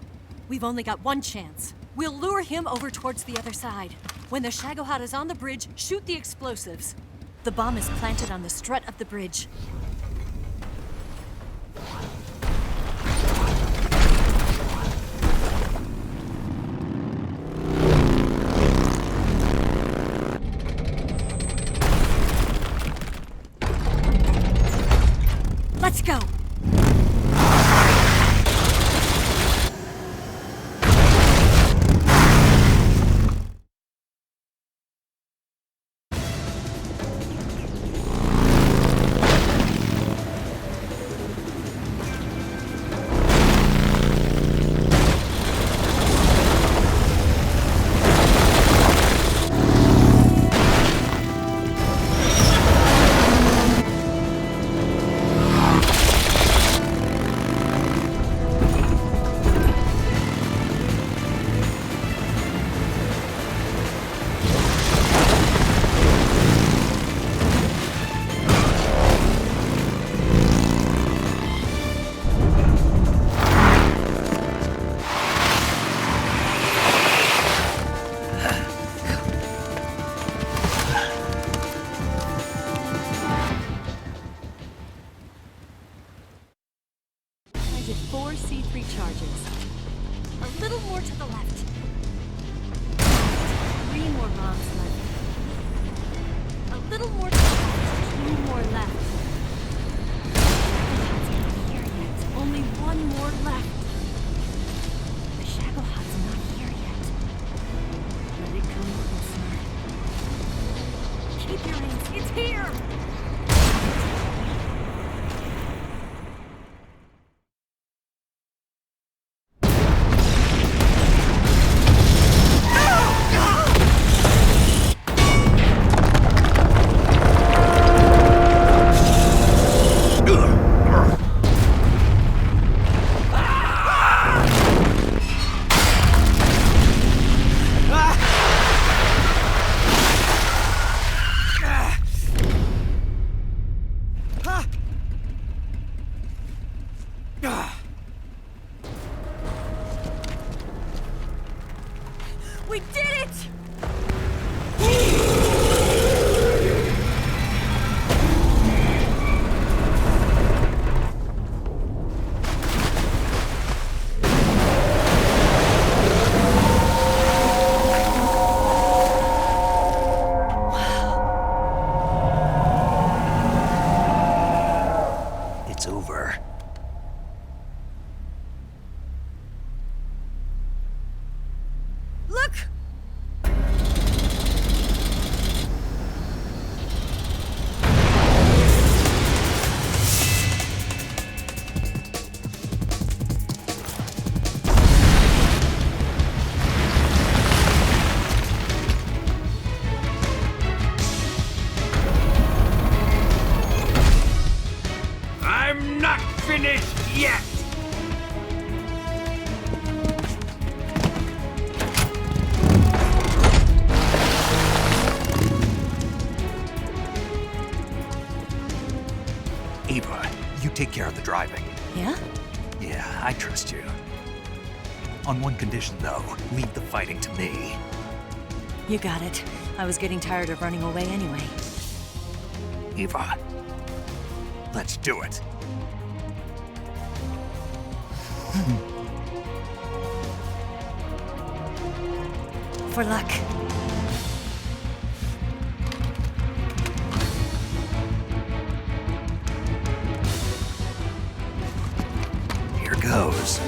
we've only got one chance. We'll lure him over towards the other side. When the Shagohod is on the bridge, shoot the explosives. The bomb is planted on the strut of the bridge. Let's go! Four C3 charges. A little more to the left. 3 more bombs left. A little more to the left. 2 more left. Shagohod's not here yet. Only 1 more left. The Shagohod's not here yet. Let it come closer. Keep your aim. It's here! We did it! It's over. Look! I'm not finished yet! take care of the driving. Yeah? Yeah, I trust you. On one condition, though. Leave the fighting to me. You got it. I was getting tired of running away anyway. Eva, let's do it. For luck. Here goes.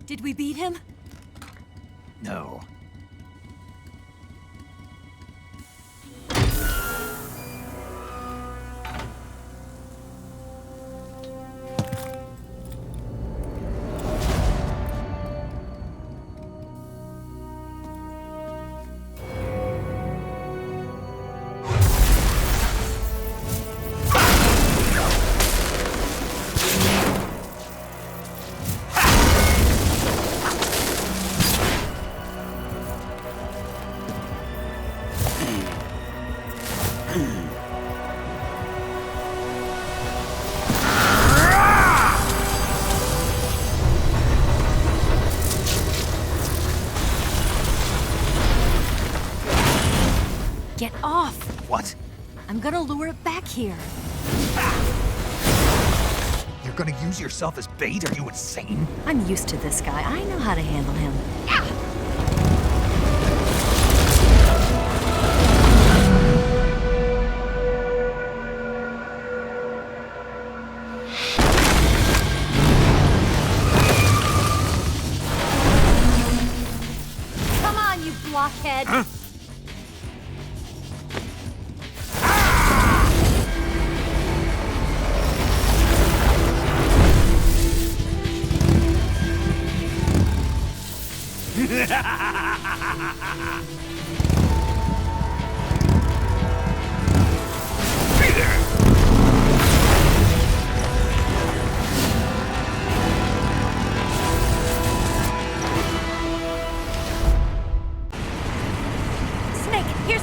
Did we beat him? No. Get off! What? I'm gonna lure it back here. You're gonna use yourself as bait? Are you insane? I'm used to this guy. I know how to handle him. Come on, you blockhead! Huh? Hey there!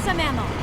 some ammo.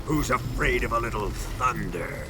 Who's afraid of a little thunder?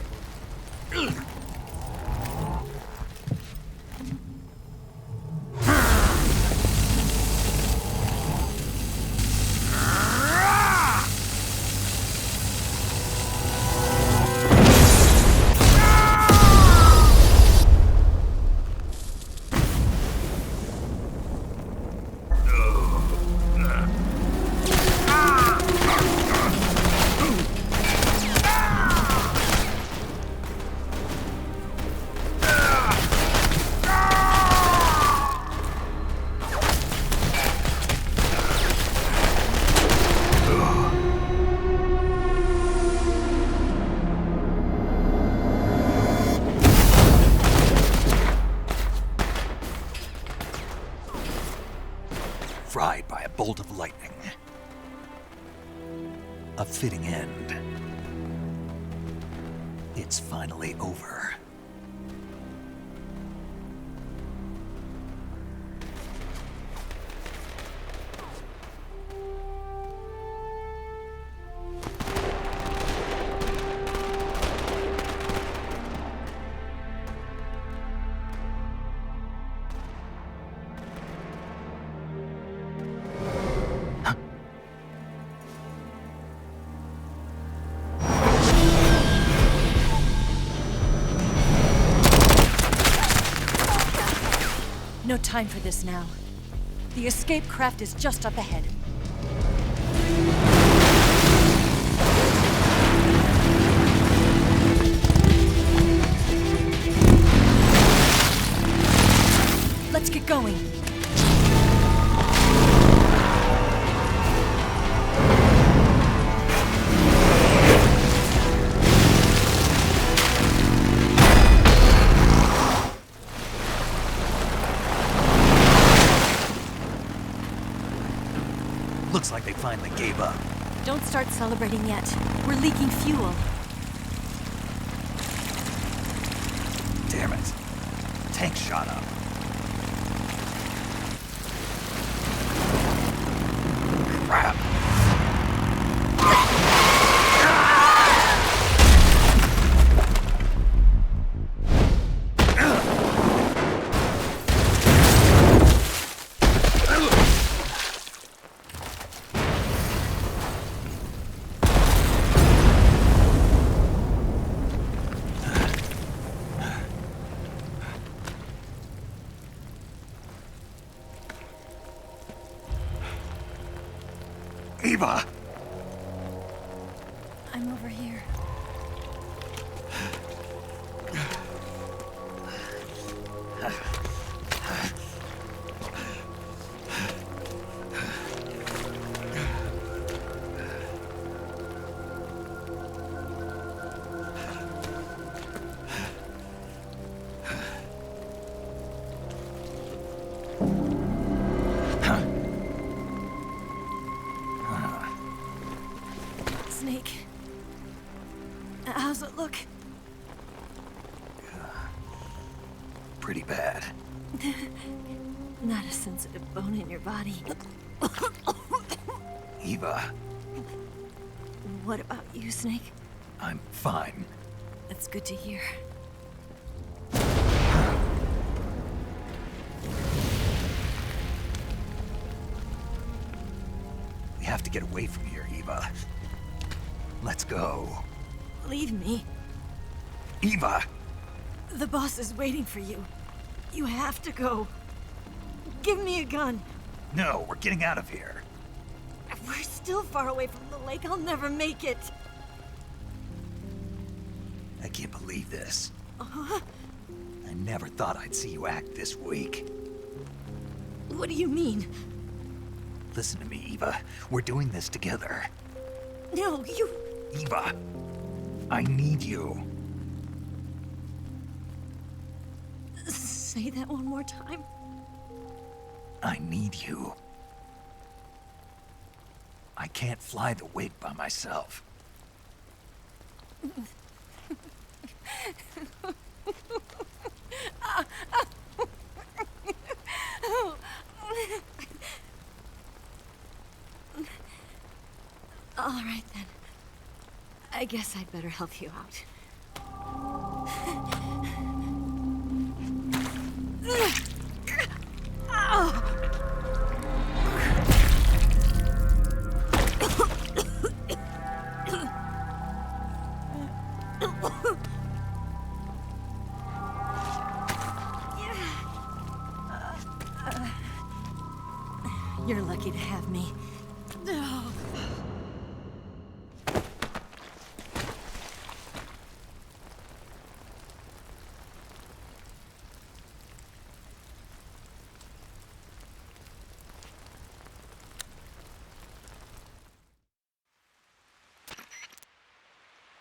Fried by a bolt of lightning. A fitting end. It's finally over. No time for this now. The escape craft is just up ahead. Let's get going. Looks like they finally gave up. Don't start celebrating yet. We're leaking fuel. Damn it. Tank shot up. Crap. Eva! I'm over here. Snake. How's it look? Pretty bad. Not a sensitive bone in your body. Eva, What about you, Snake? I'm fine. That's good to hear. We have to get away from here, Eva. Let's go. Leave me. Eva! The boss is waiting for you. You have to go. Give me a gun. No, we're getting out of here. We're still far away from the lake. I'll never make it. I can't believe this. I never thought I'd see you act this weak. What do you mean? Listen to me, Eva. We're doing this together. No, you... Eva, I need you. Say that one more time. I need you. I can't fly the wig by myself. All right, then. I guess I'd better help you out. You're lucky to have me.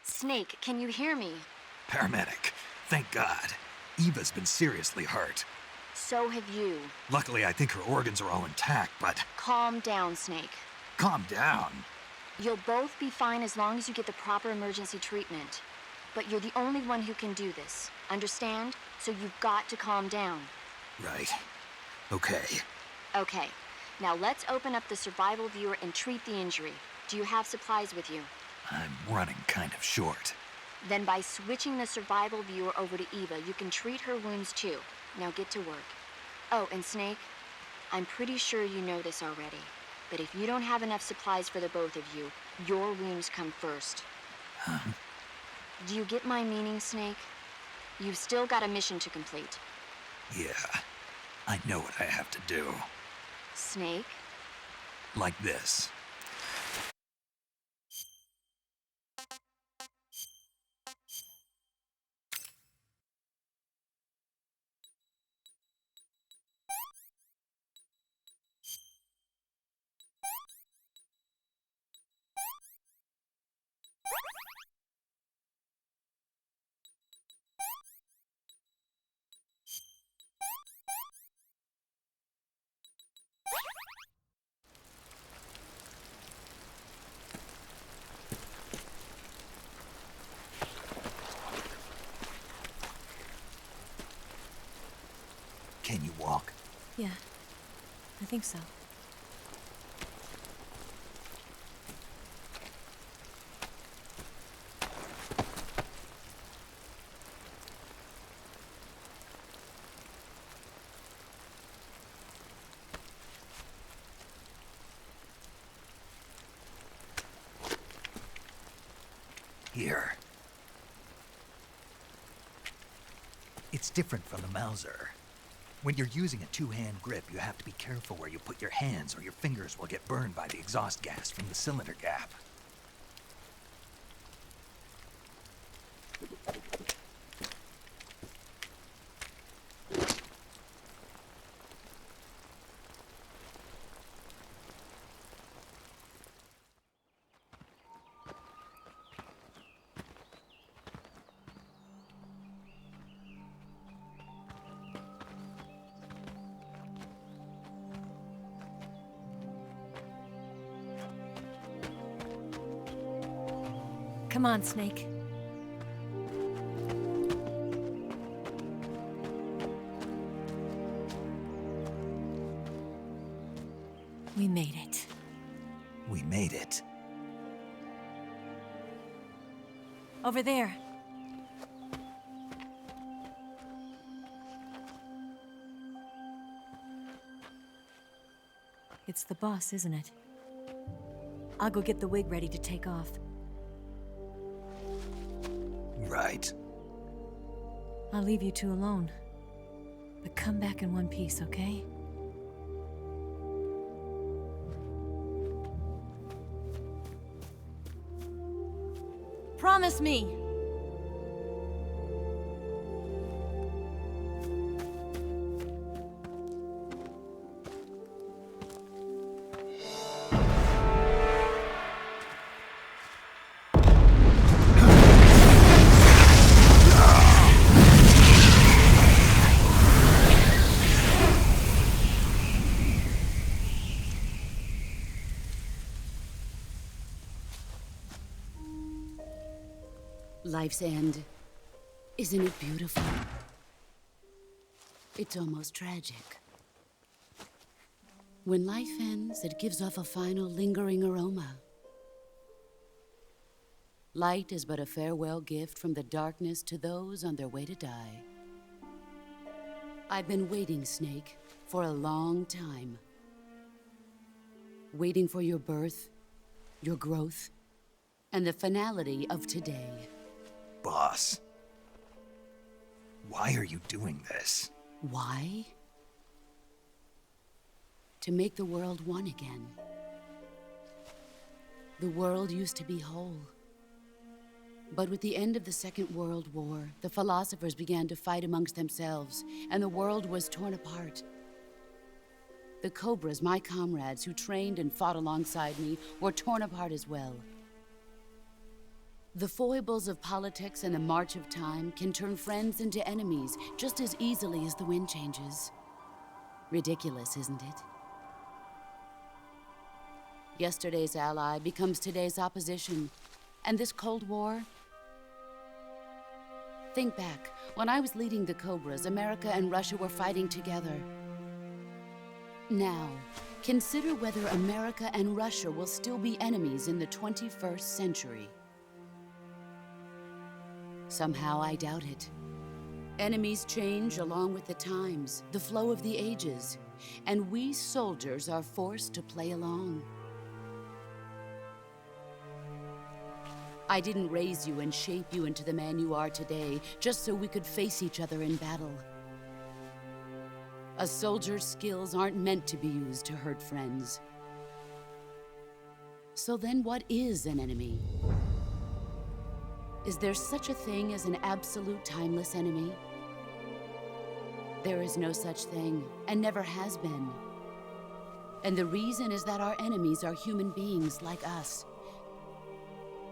Snake, can you hear me? Paramedic, thank God. Eva's been seriously hurt. So have you. Luckily, I think her organs are all intact, but... Calm down, Snake. Calm down. You'll both be fine as long as you get the proper emergency treatment. But you're the only one who can do this. Understand? So you've got to calm down. Right. Okay. Okay. Now let's open up the survival viewer and treat the injury. Do you have supplies with you? I'm running kind of short. Then by switching the survival viewer over to Eva, you can treat her wounds too. Now get to work. Oh, and Snake, I'm pretty sure you know this already, but if you don't have enough supplies for the both of you, your wounds come first. Huh? Do you get my meaning, Snake? You've still got a mission to complete. Yeah, I know what I have to do. Snake? Like this. Can you walk? Yeah, I think so. Here. It's different from the Mauser. When you're using a two-hand grip, you have to be careful where you put your hands or your fingers will get burned by the exhaust gas from the cylinder gap. Come on, Snake. We made it. We made it. Over there. It's the boss, isn't it? I'll go get the wig ready to take off. Right. I'll leave you two alone. But come back in one piece, okay? Promise me! Life's end. Isn't it beautiful? It's almost tragic. When life ends, it gives off a final lingering aroma. Light is but a farewell gift from the darkness to those on their way to die. I've been waiting, Snake, for a long time. Waiting for your birth, your growth, and the finality of today. Boss. Why are you doing this? Why? To make the world one again. The world used to be whole. But with the end of the Second World War, the philosophers began to fight amongst themselves, and the world was torn apart. The Cobras, my comrades who trained and fought alongside me, were torn apart as well. The foibles of politics and the march of time can turn friends into enemies just as easily as the wind changes. Ridiculous, isn't it? Yesterday's ally becomes today's opposition, and this Cold War? Think back. When I was leading the Cobras, America and Russia were fighting together. Now, consider whether America and Russia will still be enemies in the 21st century. Somehow I doubt it. Enemies change along with the times, the flow of the ages, and we soldiers are forced to play along. I didn't raise you and shape you into the man you are today just so we could face each other in battle. A soldier's skills aren't meant to be used to hurt friends. So then what is an enemy? Is there such a thing as an absolute timeless enemy? There is no such thing, and never has been. And the reason is that our enemies are human beings like us.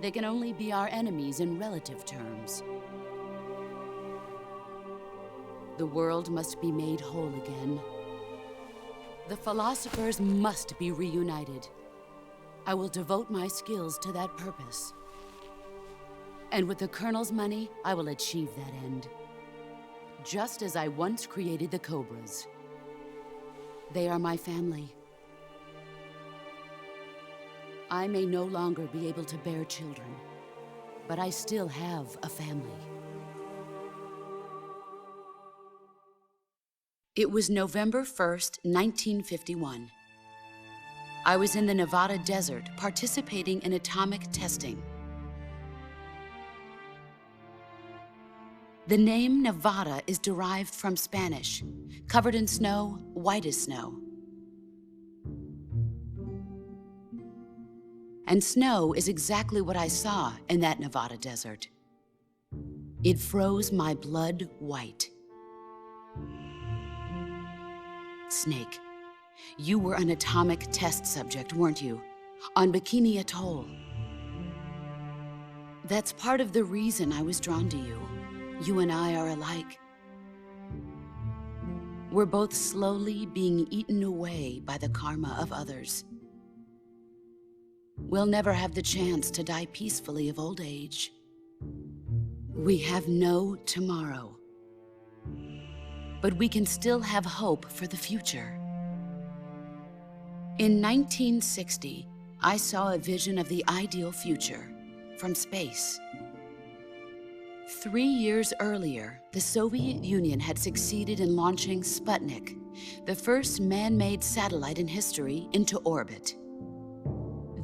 They can only be our enemies in relative terms. The world must be made whole again. The philosophers must be reunited. I will devote my skills to that purpose. And with the Colonel's money, I will achieve that end. Just as I once created the Cobras. They are my family. I may no longer be able to bear children, but I still have a family. It was November 1st, 1951. I was in the Nevada desert participating in atomic testing. The name Nevada is derived from Spanish, covered in snow, white as snow. And snow is exactly what I saw in that Nevada desert. It froze my blood white. Snake, you were an atomic test subject, weren't you? On Bikini Atoll. That's part of the reason I was drawn to you. You and I are alike. We're both slowly being eaten away by the karma of others. We'll never have the chance to die peacefully of old age. We have no tomorrow. But we can still have hope for the future. In 1960, I saw a vision of the ideal future from space. 3 years earlier, the Soviet Union had succeeded in launching Sputnik, the first man-made satellite in history, into orbit.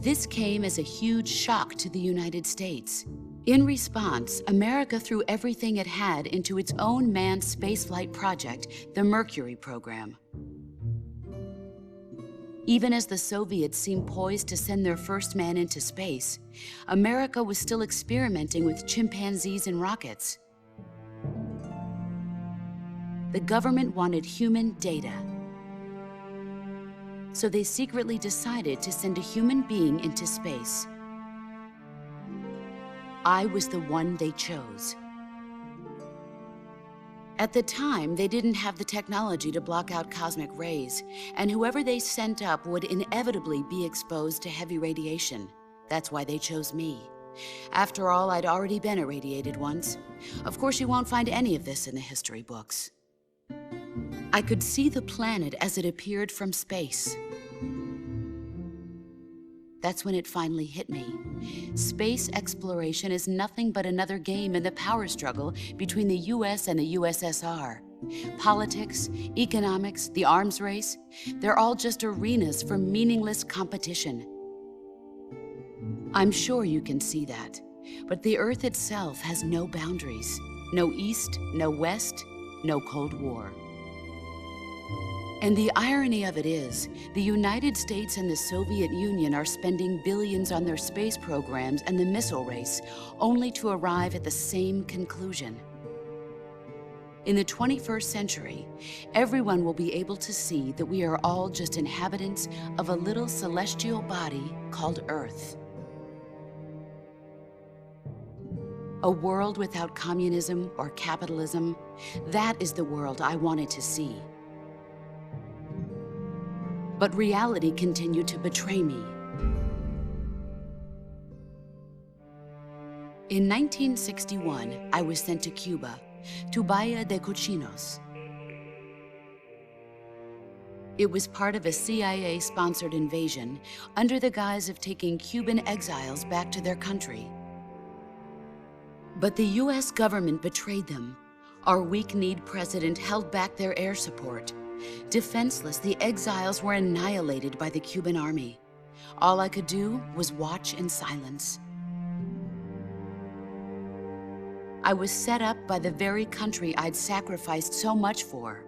This came as a huge shock to the United States. In response, America threw everything it had into its own manned spaceflight project, the Mercury program. Even as the Soviets seemed poised to send their first man into space, America was still experimenting with chimpanzees and rockets. The government wanted human data. So they secretly decided to send a human being into space. I was the one they chose. At the time, they didn't have the technology to block out cosmic rays, and whoever they sent up would inevitably be exposed to heavy radiation. That's why they chose me. After all, I'd already been irradiated once. Of course, you won't find any of this in the history books. I could see the planet as it appeared from space. That's when it finally hit me. Space exploration is nothing but another game in the power struggle between the US and the USSR. Politics, economics, the arms race, they're all just arenas for meaningless competition. I'm sure you can see that, but the Earth itself has no boundaries. No East, no West, no Cold War. And the irony of it is, the United States and the Soviet Union are spending billions on their space programs and the missile race, only to arrive at the same conclusion. In the 21st century, everyone will be able to see that we are all just inhabitants of a little celestial body called Earth. A world without communism or capitalism, that is the world I wanted to see. But reality continued to betray me. In 1961, I was sent to Cuba, to Bahia de Cochinos. It was part of a CIA-sponsored invasion under the guise of taking Cuban exiles back to their country. But the US government betrayed them. Our weak-kneed president held back their air support. Defenseless, the exiles were annihilated by the Cuban army. All I could do was watch in silence. I was set up by the very country I'd sacrificed so much for,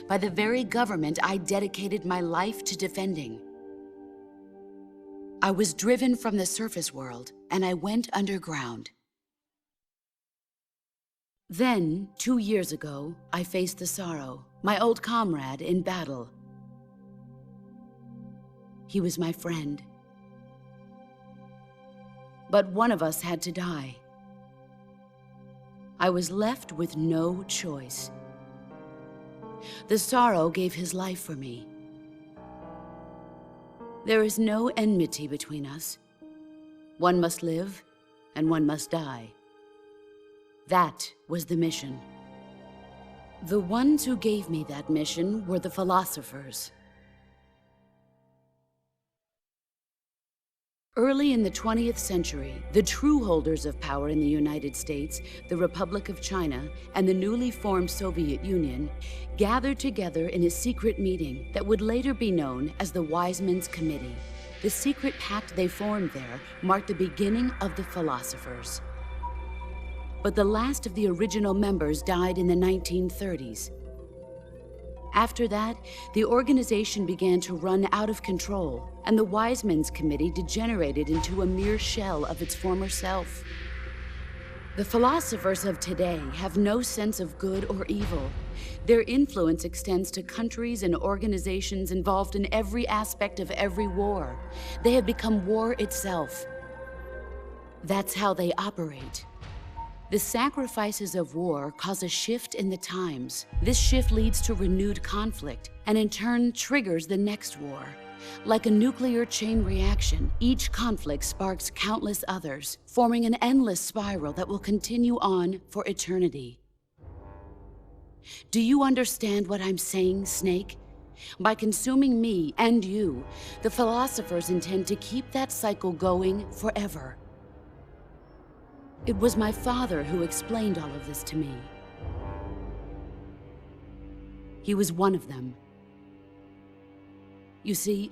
by the very government I dedicated my life to defending. I was driven from the surface world, and I went underground. Then, 2 years ago, I faced the Sorrow, my old comrade in battle. He was my friend. But one of us had to die. I was left with no choice. The Sorrow gave his life for me. There is no enmity between us. One must live, and one must die. That was the mission. The ones who gave me that mission were the philosophers. Early in the 20th century, the true holders of power in the United States, the Republic of China, and the newly formed Soviet Union gathered together in a secret meeting that would later be known as the Wise Men's Committee. The secret pact they formed there marked the beginning of the philosophers. but the last of the original members died in the 1930s. After that, the organization began to run out of control, and the Wise Men's Committee degenerated into a mere shell of its former self. The philosophers of today have no sense of good or evil. Their influence extends to countries and organizations involved in every aspect of every war. They have become war itself. That's how they operate. The sacrifices of war cause a shift in the times. This shift leads to renewed conflict, and in turn triggers the next war. Like a nuclear chain reaction, each conflict sparks countless others, forming an endless spiral that will continue on for eternity. Do you understand what I'm saying, Snake? By consuming me and you, the philosophers intend to keep that cycle going forever. It was my father who explained all of this to me. He was one of them. You see,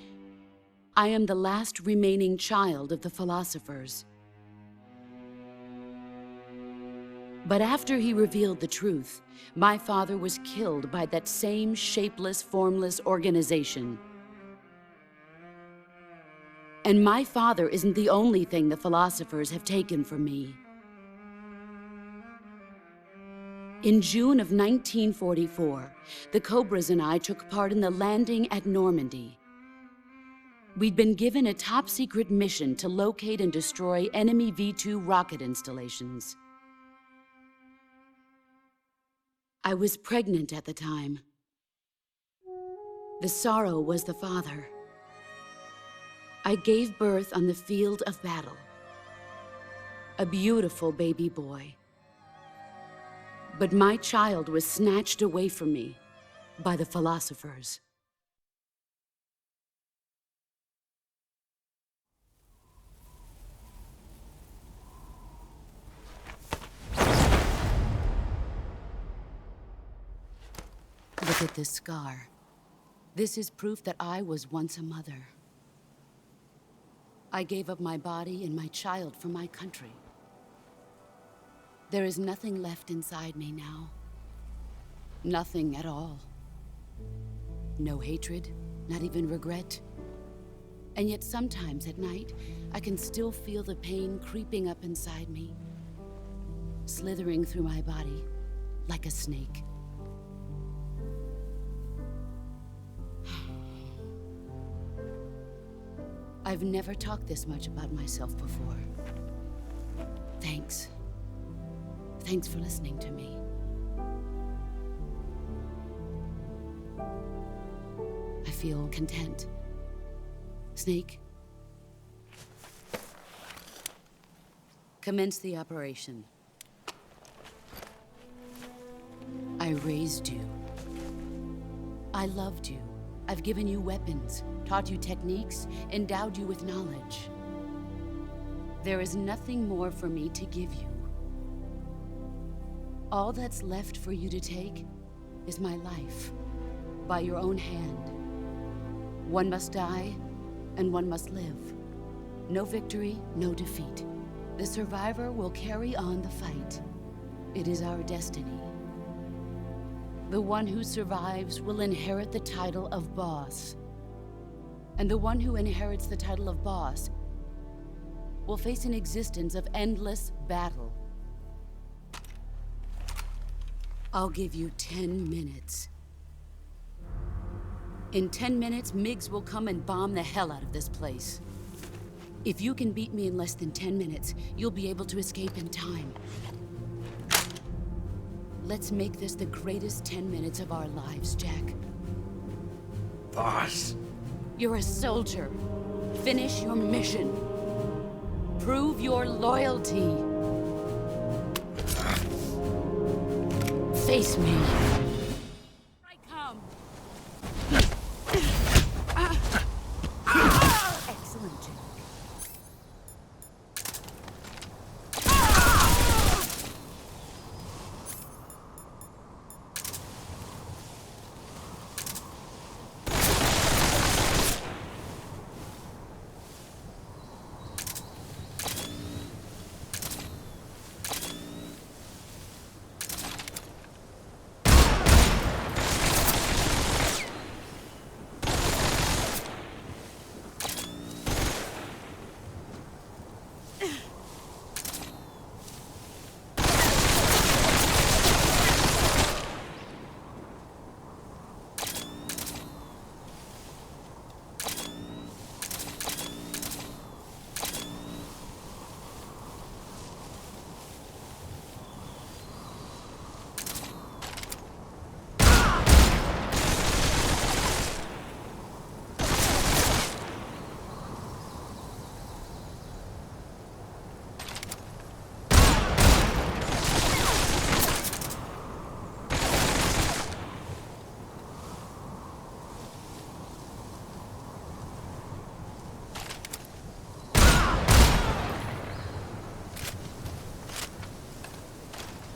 I am the last remaining child of the philosophers. But after he revealed the truth, my father was killed by that same shapeless, formless organization. And my father isn't the only thing the philosophers have taken from me. In June of 1944, the Cobras and I took part in the landing at Normandy. We'd been given a top-secret mission to locate and destroy enemy V-2 rocket installations. I was pregnant at the time. The sorrow was the father. I gave birth on the field of battle. A beautiful baby boy. But my child was snatched away from me by the philosophers. Look at this scar. This is proof that I was once a mother. I gave up my body and my child for my country. There is nothing left inside me now. Nothing at all. No hatred, not even regret. And yet sometimes at night, I can still feel the pain creeping up inside me, slithering through my body like a snake. I've never talked this much about myself before. Thanks. Thanks for listening to me. I feel content. Snake? Commence the operation. I raised you. I loved you. I've given you weapons, taught you techniques, endowed you with knowledge. There is nothing more for me to give you. All that's left for you to take is my life, by your own hand. One must die, and one must live. No victory, no defeat. The survivor will carry on the fight. It is our destiny. The one who survives will inherit the title of boss. And the one who inherits the title of boss will face an existence of endless battle. I'll give you 10 minutes. In 10 minutes, Miggs will come and bomb the hell out of this place. If you can beat me in less than 10 minutes, you'll be able to escape in time. Let's make this the greatest 10 minutes of our lives, Jack. Boss. You're a soldier. Finish your mission. Prove your loyalty. Face me. I come. Excellent, Jack.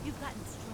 You've gotten stronger.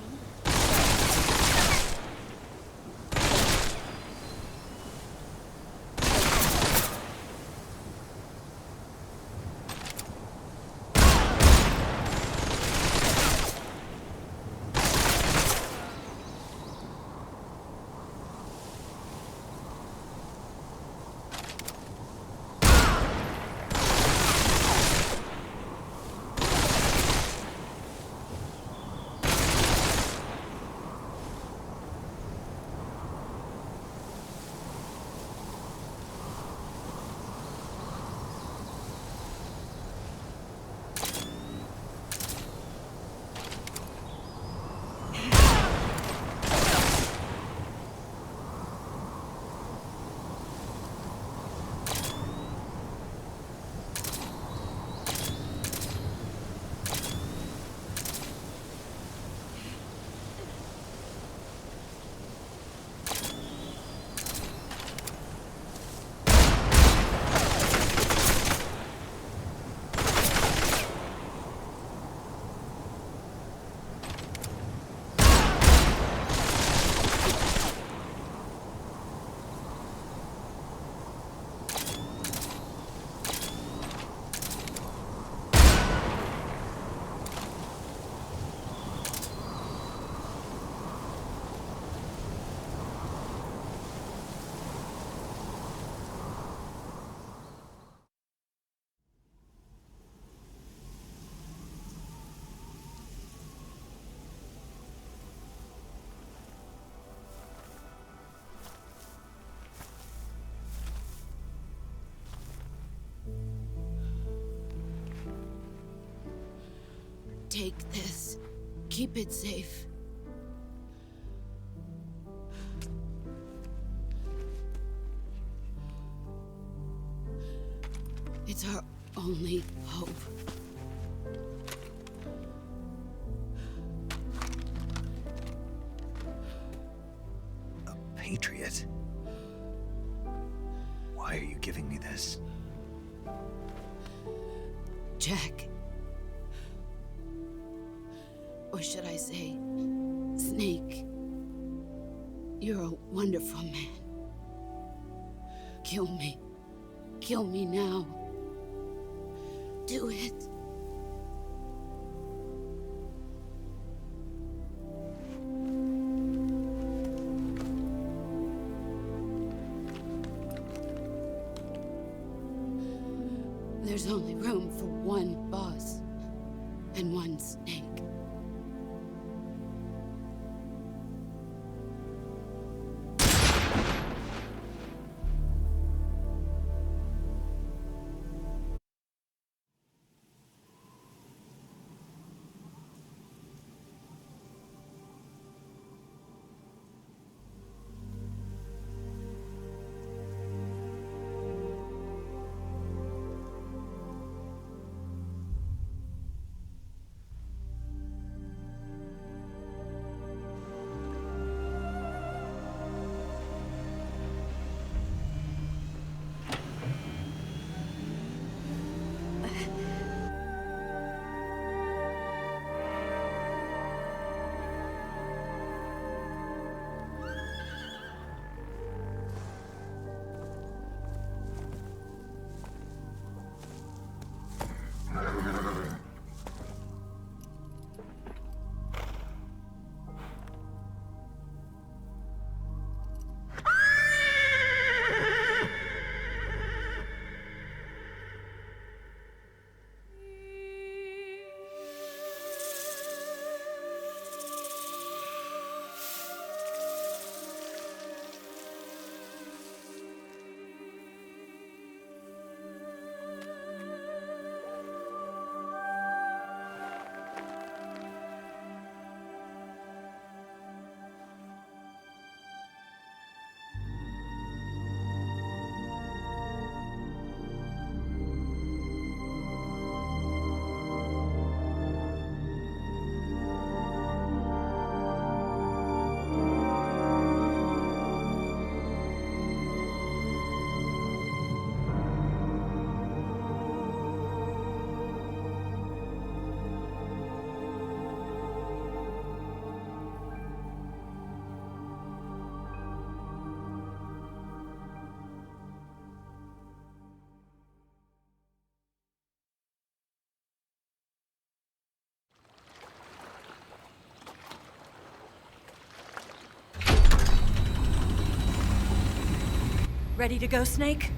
Take this. Keep it safe. It's our only hope. A patriot? Why are you giving me this? Jack. Or should I say, Snake. You're a wonderful man. Kill me. Kill me now. Do it. There's only room for one boss and one snake. Ready to go, Snake?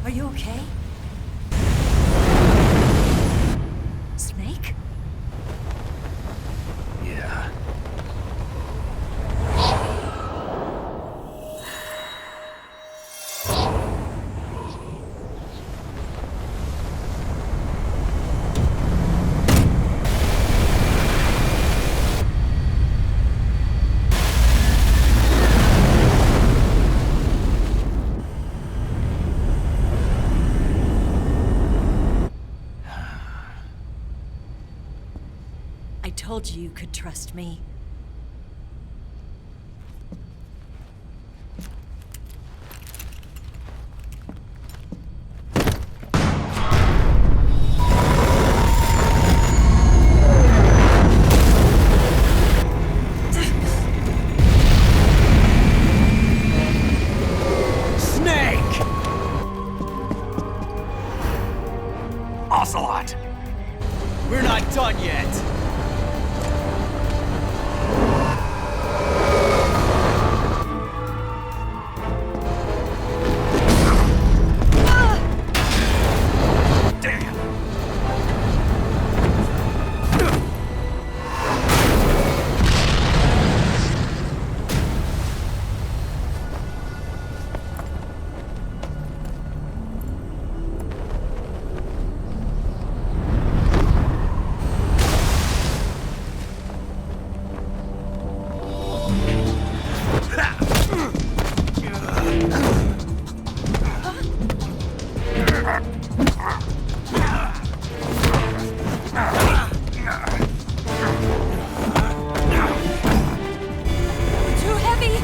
Are you okay? Snake? Yeah. I told you you could trust me. Snake! Ocelot! We're not done yet. Too heavy!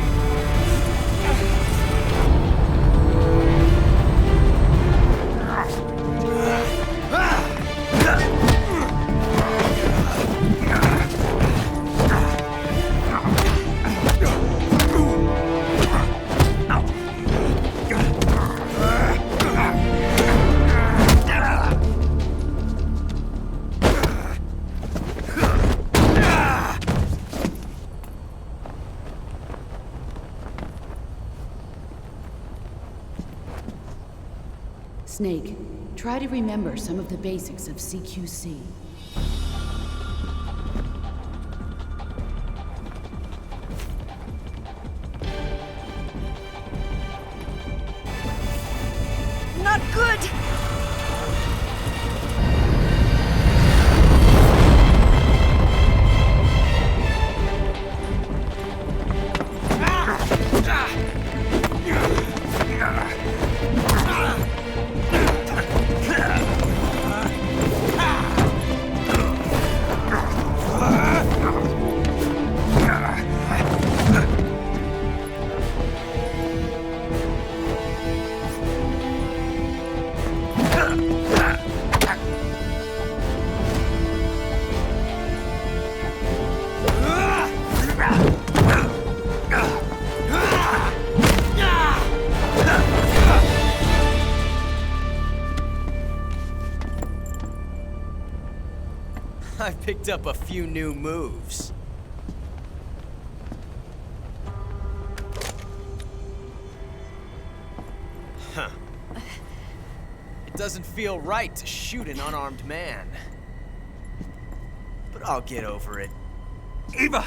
Snake, try to remember some of the basics of CQC. Not good! I've picked up a few new moves. Huh. It doesn't feel right to shoot an unarmed man. But I'll get over it. Eva!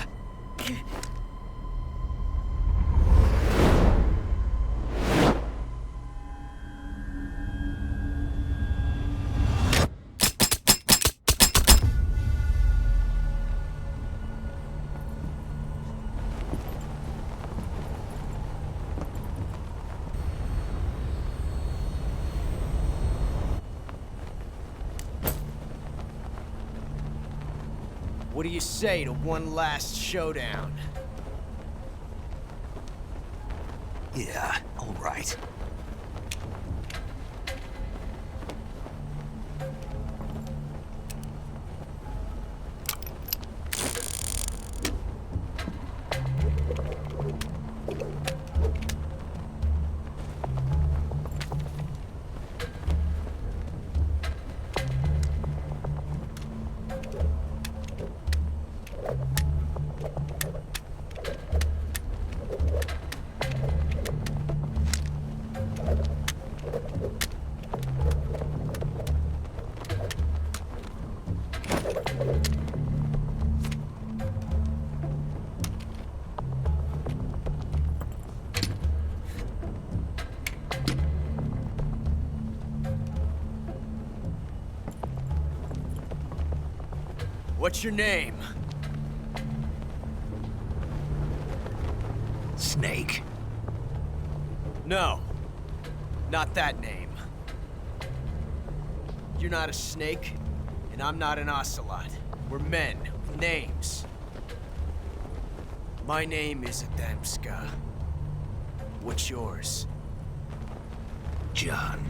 What do you say to one last showdown? Yeah, all right. What's your name? Snake. No. Not that name. You're not a snake, and I'm not an ocelot. We're men with names. My name is Adamska. What's yours? John.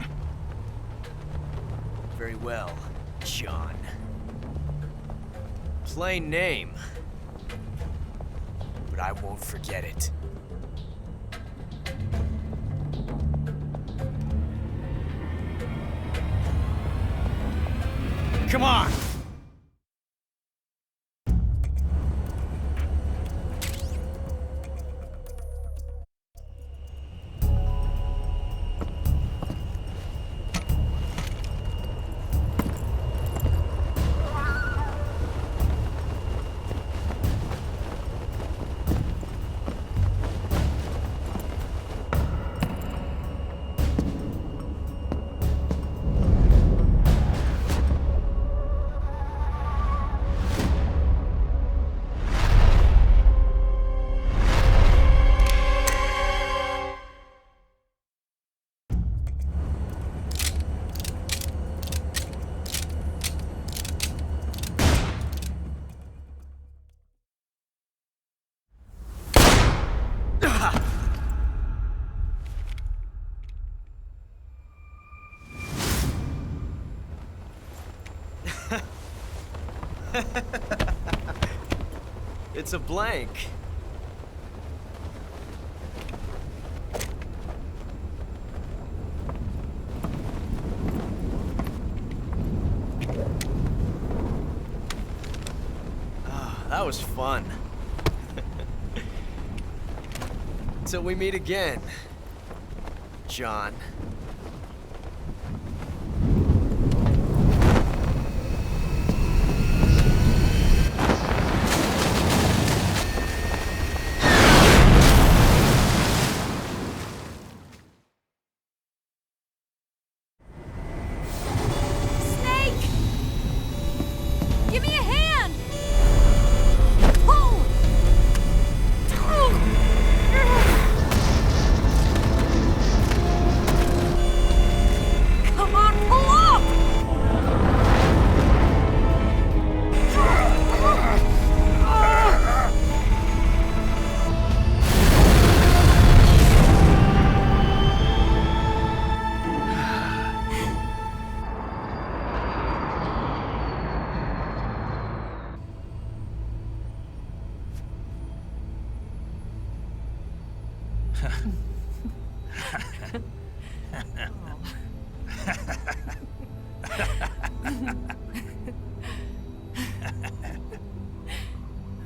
Very well, John. Plain name. But I won't forget it. Come on! It's a blank. That was fun. Till we meet again, John.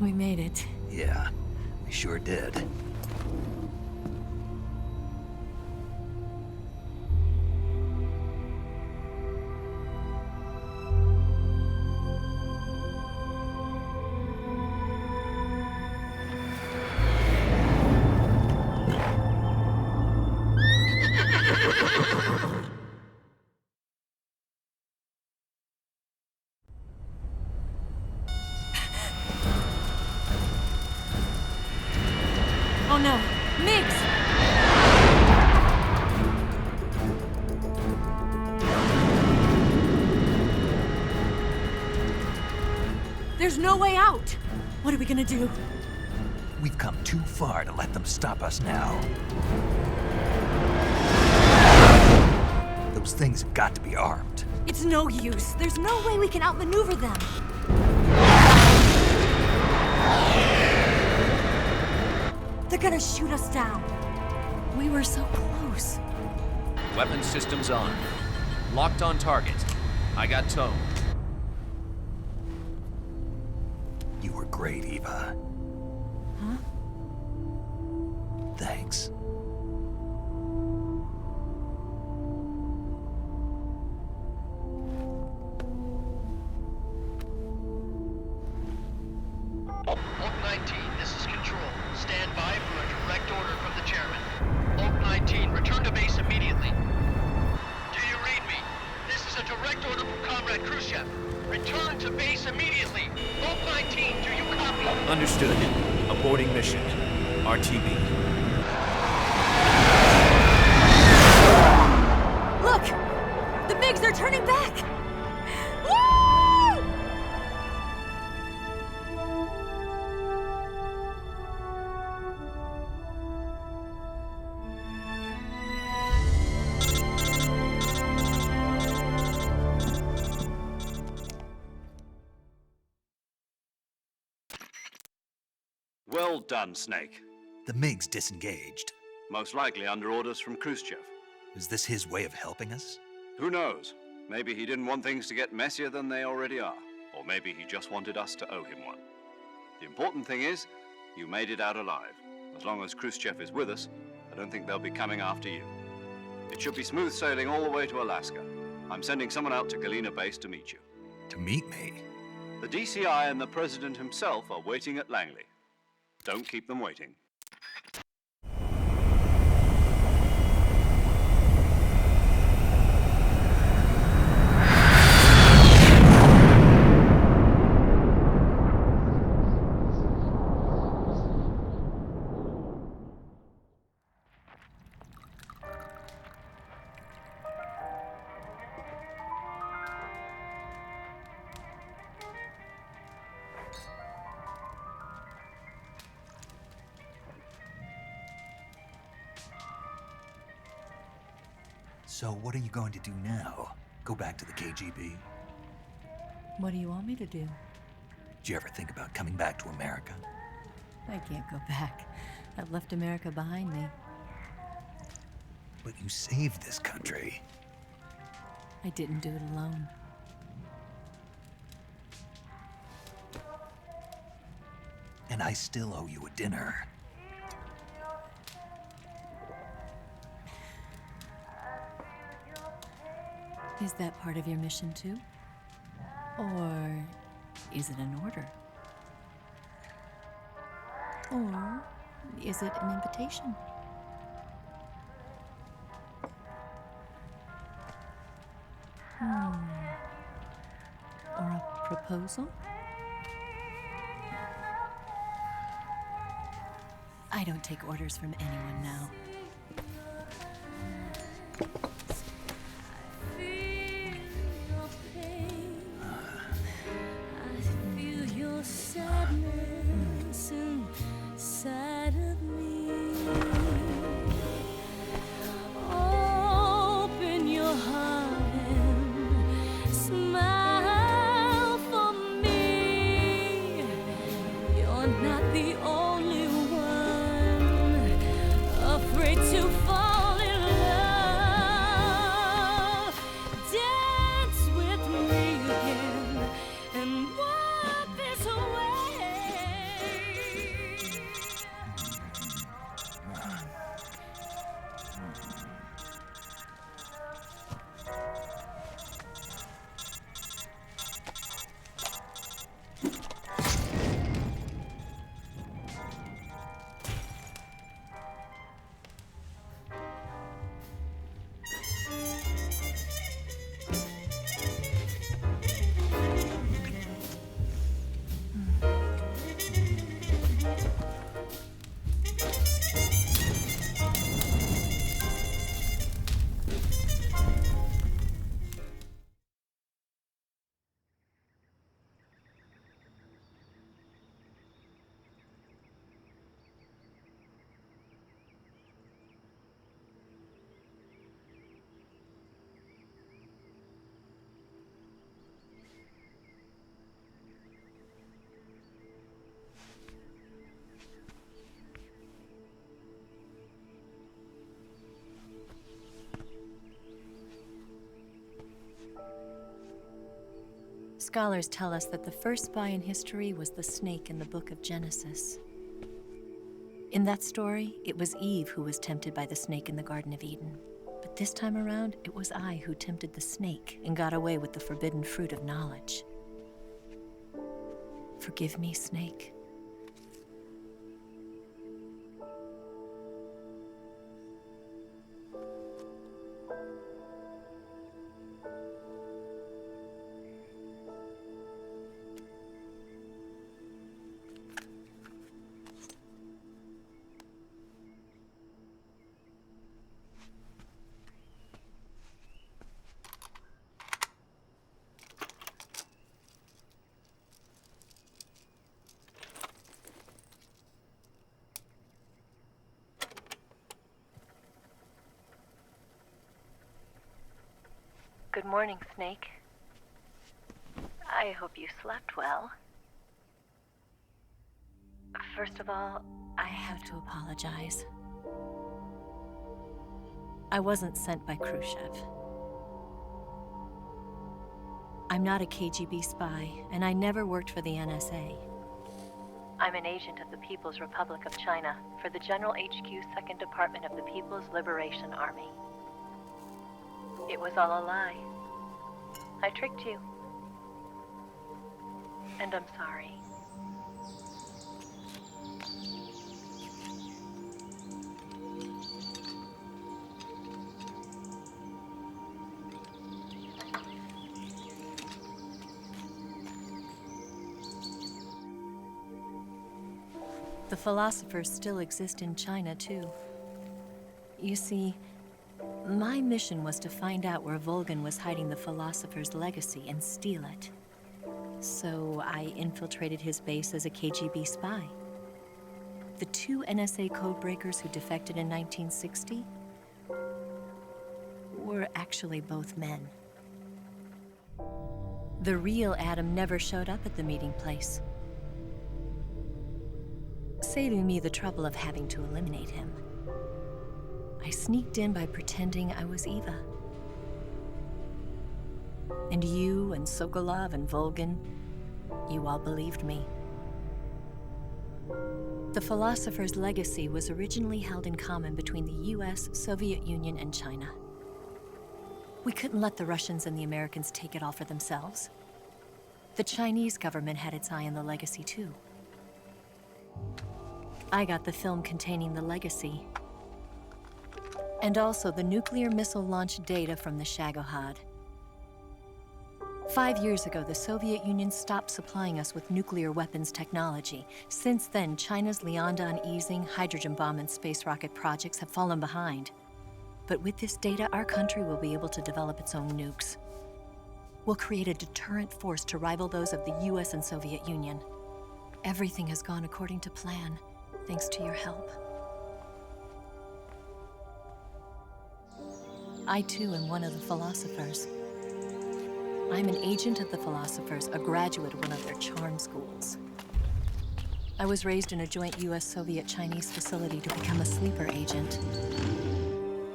We made it. Yeah, we sure did. Oh no, Mix! There's no way out! What are we gonna do? We've come too far to let them stop us now. Those things have got to be armed. It's no use. There's no way we can outmaneuver them. They're gonna shoot us down. We were so close. Weapon systems on. Locked on target. I got towed. You were great, Eva. Huh? Thanks. Oak 19, this is Control. Stand by for a direct order from the chairman. Oak 19, return to base immediately. Do you read me? This is a direct order from Comrade Khrushchev. Return to base immediately. Understood. Aborting mission. RTB. Look! The MiGs are turning back! Woo! Well done, Snake. The MiGs disengaged. Most likely under orders from Khrushchev. Is this his way of helping us? Who knows? Maybe he didn't want things to get messier than they already are. Or maybe he just wanted us to owe him one. The important thing is, you made it out alive. As long as Khrushchev is with us, I don't think they'll be coming after you. It should be smooth sailing all the way to Alaska. I'm sending someone out to Galena Base to meet you. To meet me? The DCI and the President himself are waiting at Langley. Don't keep them waiting. So what are you going to do now? Go back to the KGB? What do you want me to do? Did you ever think about coming back to America? I can't go back. I've left America behind me. But you saved this country. I didn't do it alone. And I still owe you a dinner. Is that part of your mission too? Or is it an order? Or is it an invitation? Or a proposal? I don't take orders from anyone now. Scholars tell us that the first spy in history was the snake in the book of Genesis. In that story, it was Eve who was tempted by the snake in the Garden of Eden. But this time around, it was I who tempted the snake and got away with the forbidden fruit of knowledge. Forgive me, Snake. Good morning, Snake. I hope you slept well. First of all, I have to apologize. I wasn't sent by Khrushchev. I'm not a KGB spy, and I never worked for the NSA. I'm an agent of the People's Republic of China for the General HQ 2nd Department of the People's Liberation Army. It was all a lie. I tricked you. And I'm sorry. The philosophers still exist in China, too. You see, my mission was to find out where Volgin was hiding the philosopher's legacy and steal it. So I infiltrated his base as a KGB spy. The 2 NSA codebreakers who defected in 1960 were actually both men. The real Adam never showed up at the meeting place, saving me the trouble of having to eliminate him. I sneaked in by pretending I was Eva. And you and Sokolov and Volgin, you all believed me. The philosopher's legacy was originally held in common between the US, Soviet Union, and China. We couldn't let the Russians and the Americans take it all for themselves. The Chinese government had its eye on the legacy, too. I got the film containing the legacy, and also the nuclear missile launch data from the Shagohod. 5 years ago, the Soviet Union stopped supplying us with nuclear weapons technology. Since then, China's Liaodong easing, hydrogen bomb, and space rocket projects have fallen behind. But with this data, our country will be able to develop its own nukes. We'll create a deterrent force to rival those of the US and Soviet Union. Everything has gone according to plan, thanks to your help. I, too, am one of the philosophers. I'm an agent of the philosophers, a graduate of one of their charm schools. I was raised in a joint US-Soviet-Chinese facility to become a sleeper agent.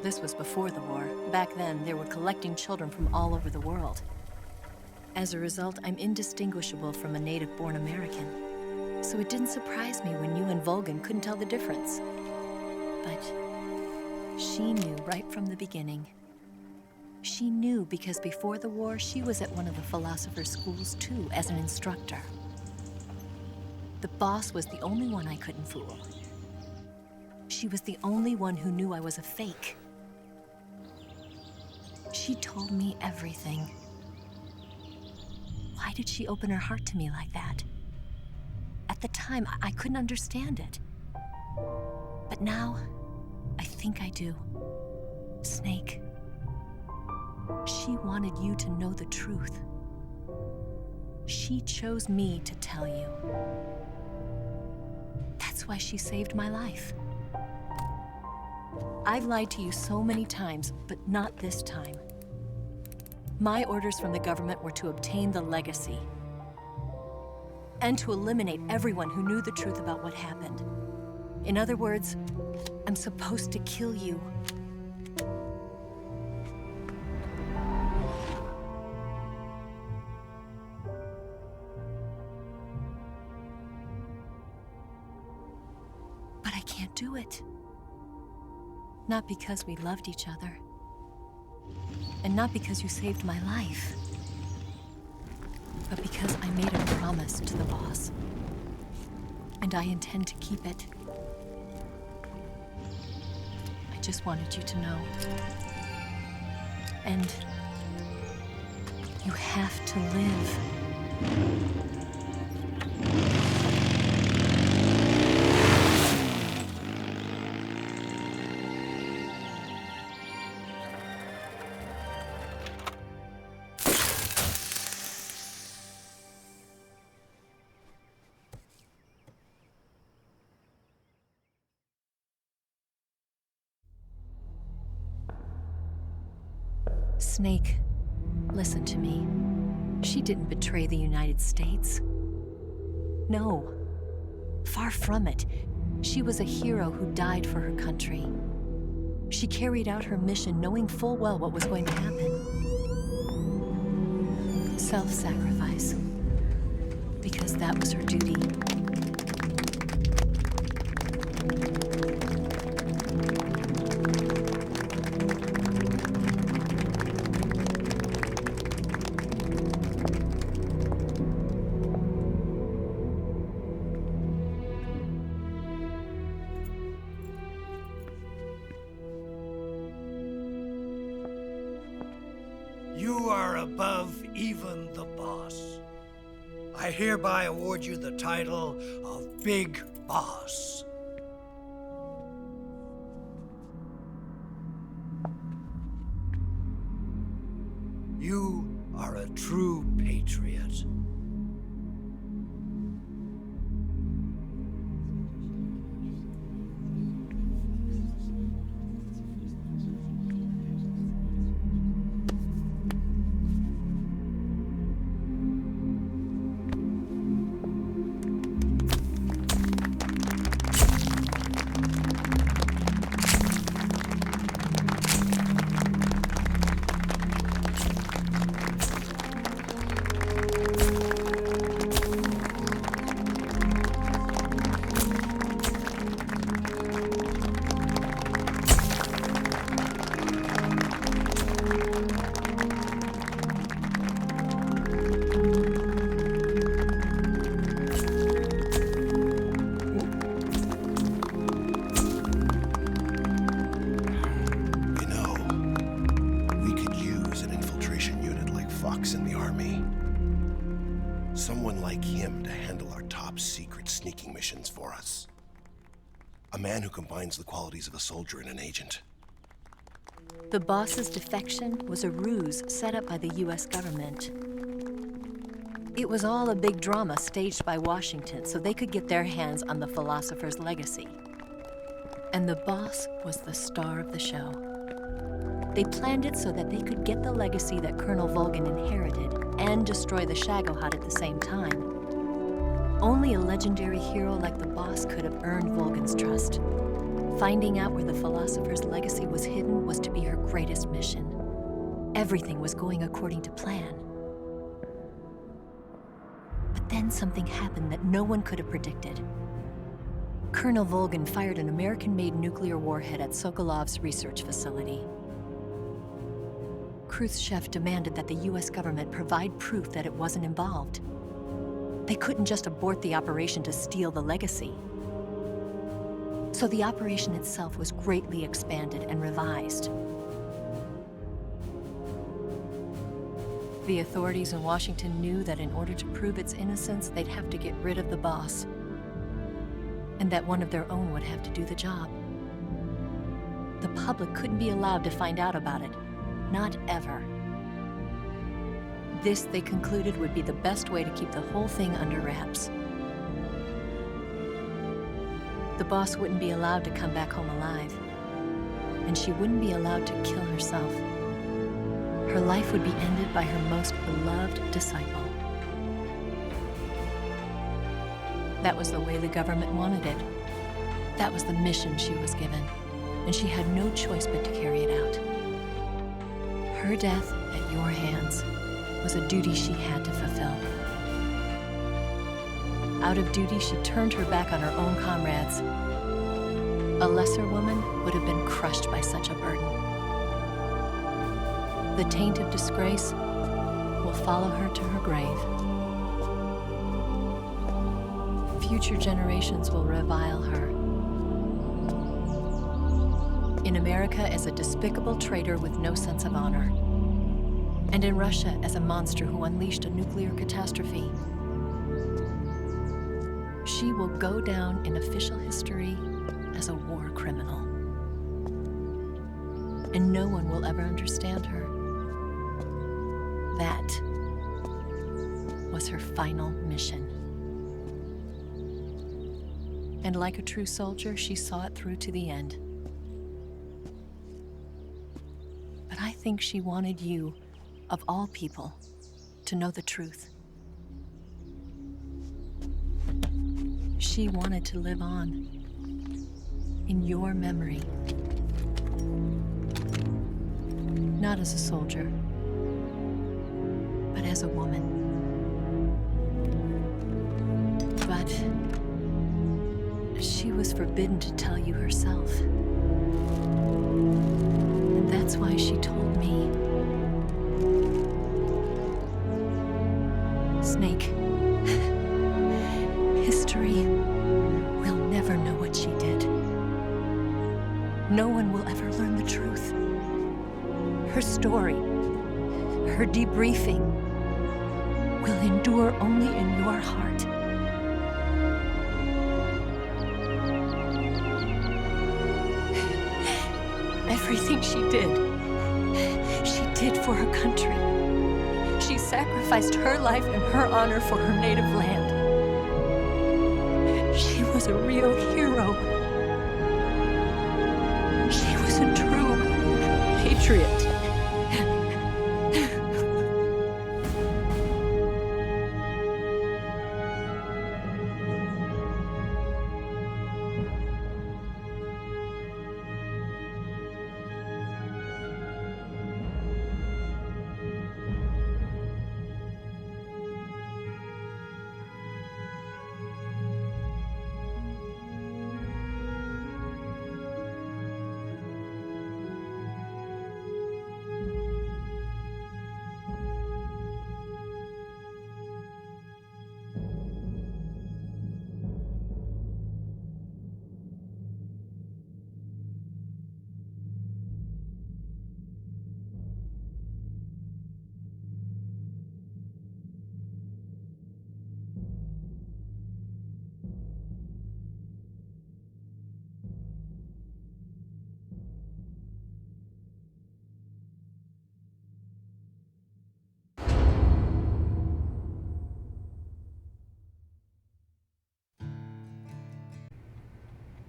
This was before the war. Back then, they were collecting children from all over the world. As a result, I'm indistinguishable from a native-born American. So it didn't surprise me when you and Volgin couldn't tell the difference. But she knew right from the beginning. She knew because before the war, she was at one of the philosopher's schools too, as an instructor. The boss was the only one I couldn't fool. She was the only one who knew I was a fake. She told me everything. Why did she open her heart to me like that? At the time, I couldn't understand it. But now, I think I do. Snake. She wanted you to know the truth. She chose me to tell you. That's why she saved my life. I've lied to you so many times, but not this time. My orders from the government were to obtain the legacy and to eliminate everyone who knew the truth about what happened. In other words, I'm supposed to kill you. But I can't do it. Not because we loved each other. And not because you saved my life. But because I made a promise to the boss. And I intend to keep it. I just wanted you to know. And you have to live. Snake, Listen to me. She didn't betray the United States. No. Far from it. She was a hero who died for her country. She carried out her mission knowing full well what was going to happen. Self-sacrifice. Because that was her duty. You are above even the boss. I hereby award you the title of Big Boss. You are a true patriot. In the army. Someone like him to handle our top secret sneaking missions for us. A man who combines the qualities of a soldier and an agent. The boss's defection was a ruse set up by the US government. It was all a big drama staged by Washington so they could get their hands on the philosopher's legacy. And the boss was the star of the show. They planned it so that they could get the legacy that Colonel Volgin inherited and destroy the Shagohod at the same time. Only a legendary hero like the boss could have earned Volgin's trust. Finding out where the philosopher's legacy was hidden was to be her greatest mission. Everything was going according to plan. But then something happened that no one could have predicted. Colonel Volgin fired an American-made nuclear warhead at Sokolov's research facility. Khrushchev demanded that the US government provide proof that it wasn't involved. They couldn't just abort the operation to steal the legacy. So the operation itself was greatly expanded and revised. The authorities in Washington knew that in order to prove its innocence, they'd have to get rid of the boss, and that one of their own would have to do the job. The public couldn't be allowed to find out about it. Not ever. This, they concluded, would be the best way to keep the whole thing under wraps. The boss wouldn't be allowed to come back home alive, and she wouldn't be allowed to kill herself. Her life would be ended by her most beloved disciple. That was the way the government wanted it. That was the mission she was given, and she had no choice but to carry it out. Her death at your hands was a duty she had to fulfill. Out of duty, she turned her back on her own comrades. A lesser woman would have been crushed by such a burden. The taint of disgrace will follow her to her grave. Future generations will revile her. In America as a despicable traitor with no sense of honor. And in Russia as a monster who unleashed a nuclear catastrophe. She will go down in official history as a war criminal. And no one will ever understand her. That was her final mission. And like a true soldier, she saw it through to the end. But I think she wanted you, of all people, to know the truth. She wanted to live on, in your memory. Not as a soldier, but as a woman. But she was forbidden to tell you herself. And that's why she told me. Snake, history will never know what she did. No one will ever learn the truth. Her story, her debriefing, will endure only in your heart. Everything she did for her country. She sacrificed her life and her honor for her native land. She was a real hero. She was a true patriot.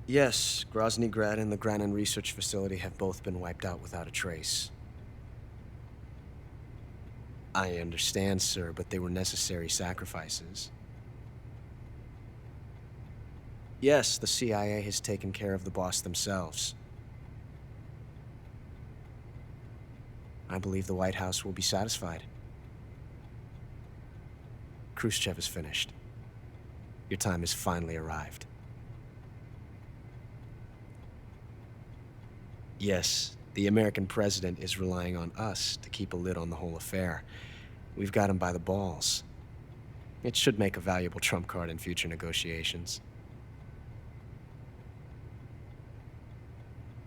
Yes, Grozny Grad and the Granin Research Facility have both been wiped out without a trace. I understand, sir, but they were necessary sacrifices. Yes, the CIA has taken care of the boss themselves. I believe the White House will be satisfied. Khrushchev is finished. Your time has finally arrived. Yes, the American president is relying on us to keep a lid on the whole affair. We've got him by the balls. It should make a valuable trump card in future negotiations.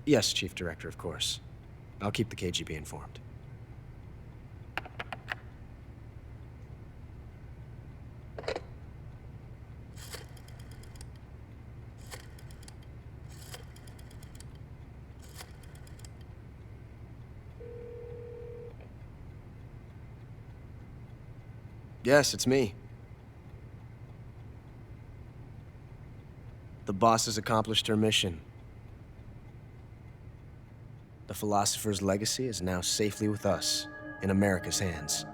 Yes, Chief Director, of course. I'll keep the KGB informed. Yes, it's me. The boss has accomplished her mission. The philosopher's legacy is now safely with us, in America's hands.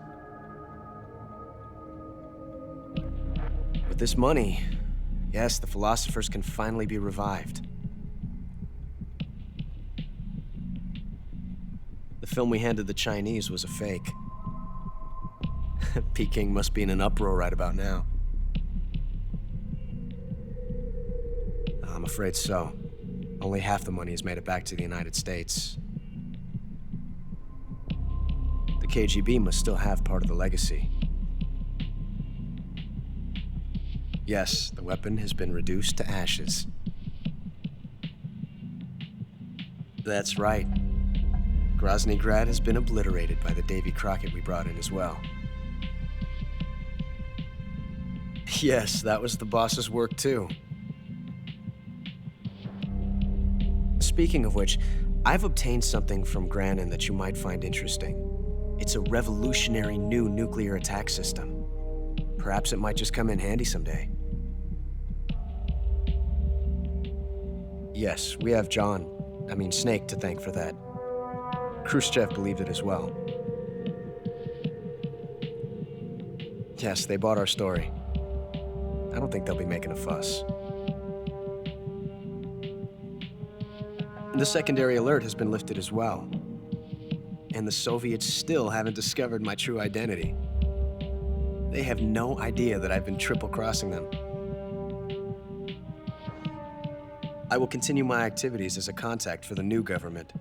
With this money, yes, the philosophers can finally be revived. The film we handed the Chinese was a fake. Peking must be in an uproar right about now. I'm afraid so. Only half the money has made it back to the United States. The KGB must still have part of the legacy. Yes, the weapon has been reduced to ashes. That's right. Grozny Grad has been obliterated by the Davy Crockett we brought in as well. Yes, that was the boss's work too. Speaking of which, I've obtained something from Granin that you might find interesting. It's a revolutionary new nuclear attack system. Perhaps it might just come in handy someday. Yes, we have Snake to thank for that. Khrushchev believed it as well. Yes, they bought our story. I don't think they'll be making a fuss. The secondary alert has been lifted as well. And the Soviets still haven't discovered my true identity. They have no idea that I've been triple-crossing them. I will continue my activities as a contact for the new government.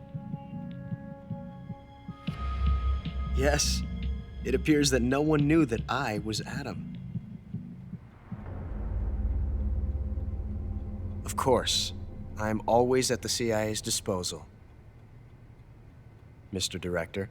Yes, it appears that no one knew that I was Adam. Of course, I am always at the CIA's disposal, Mr. Director.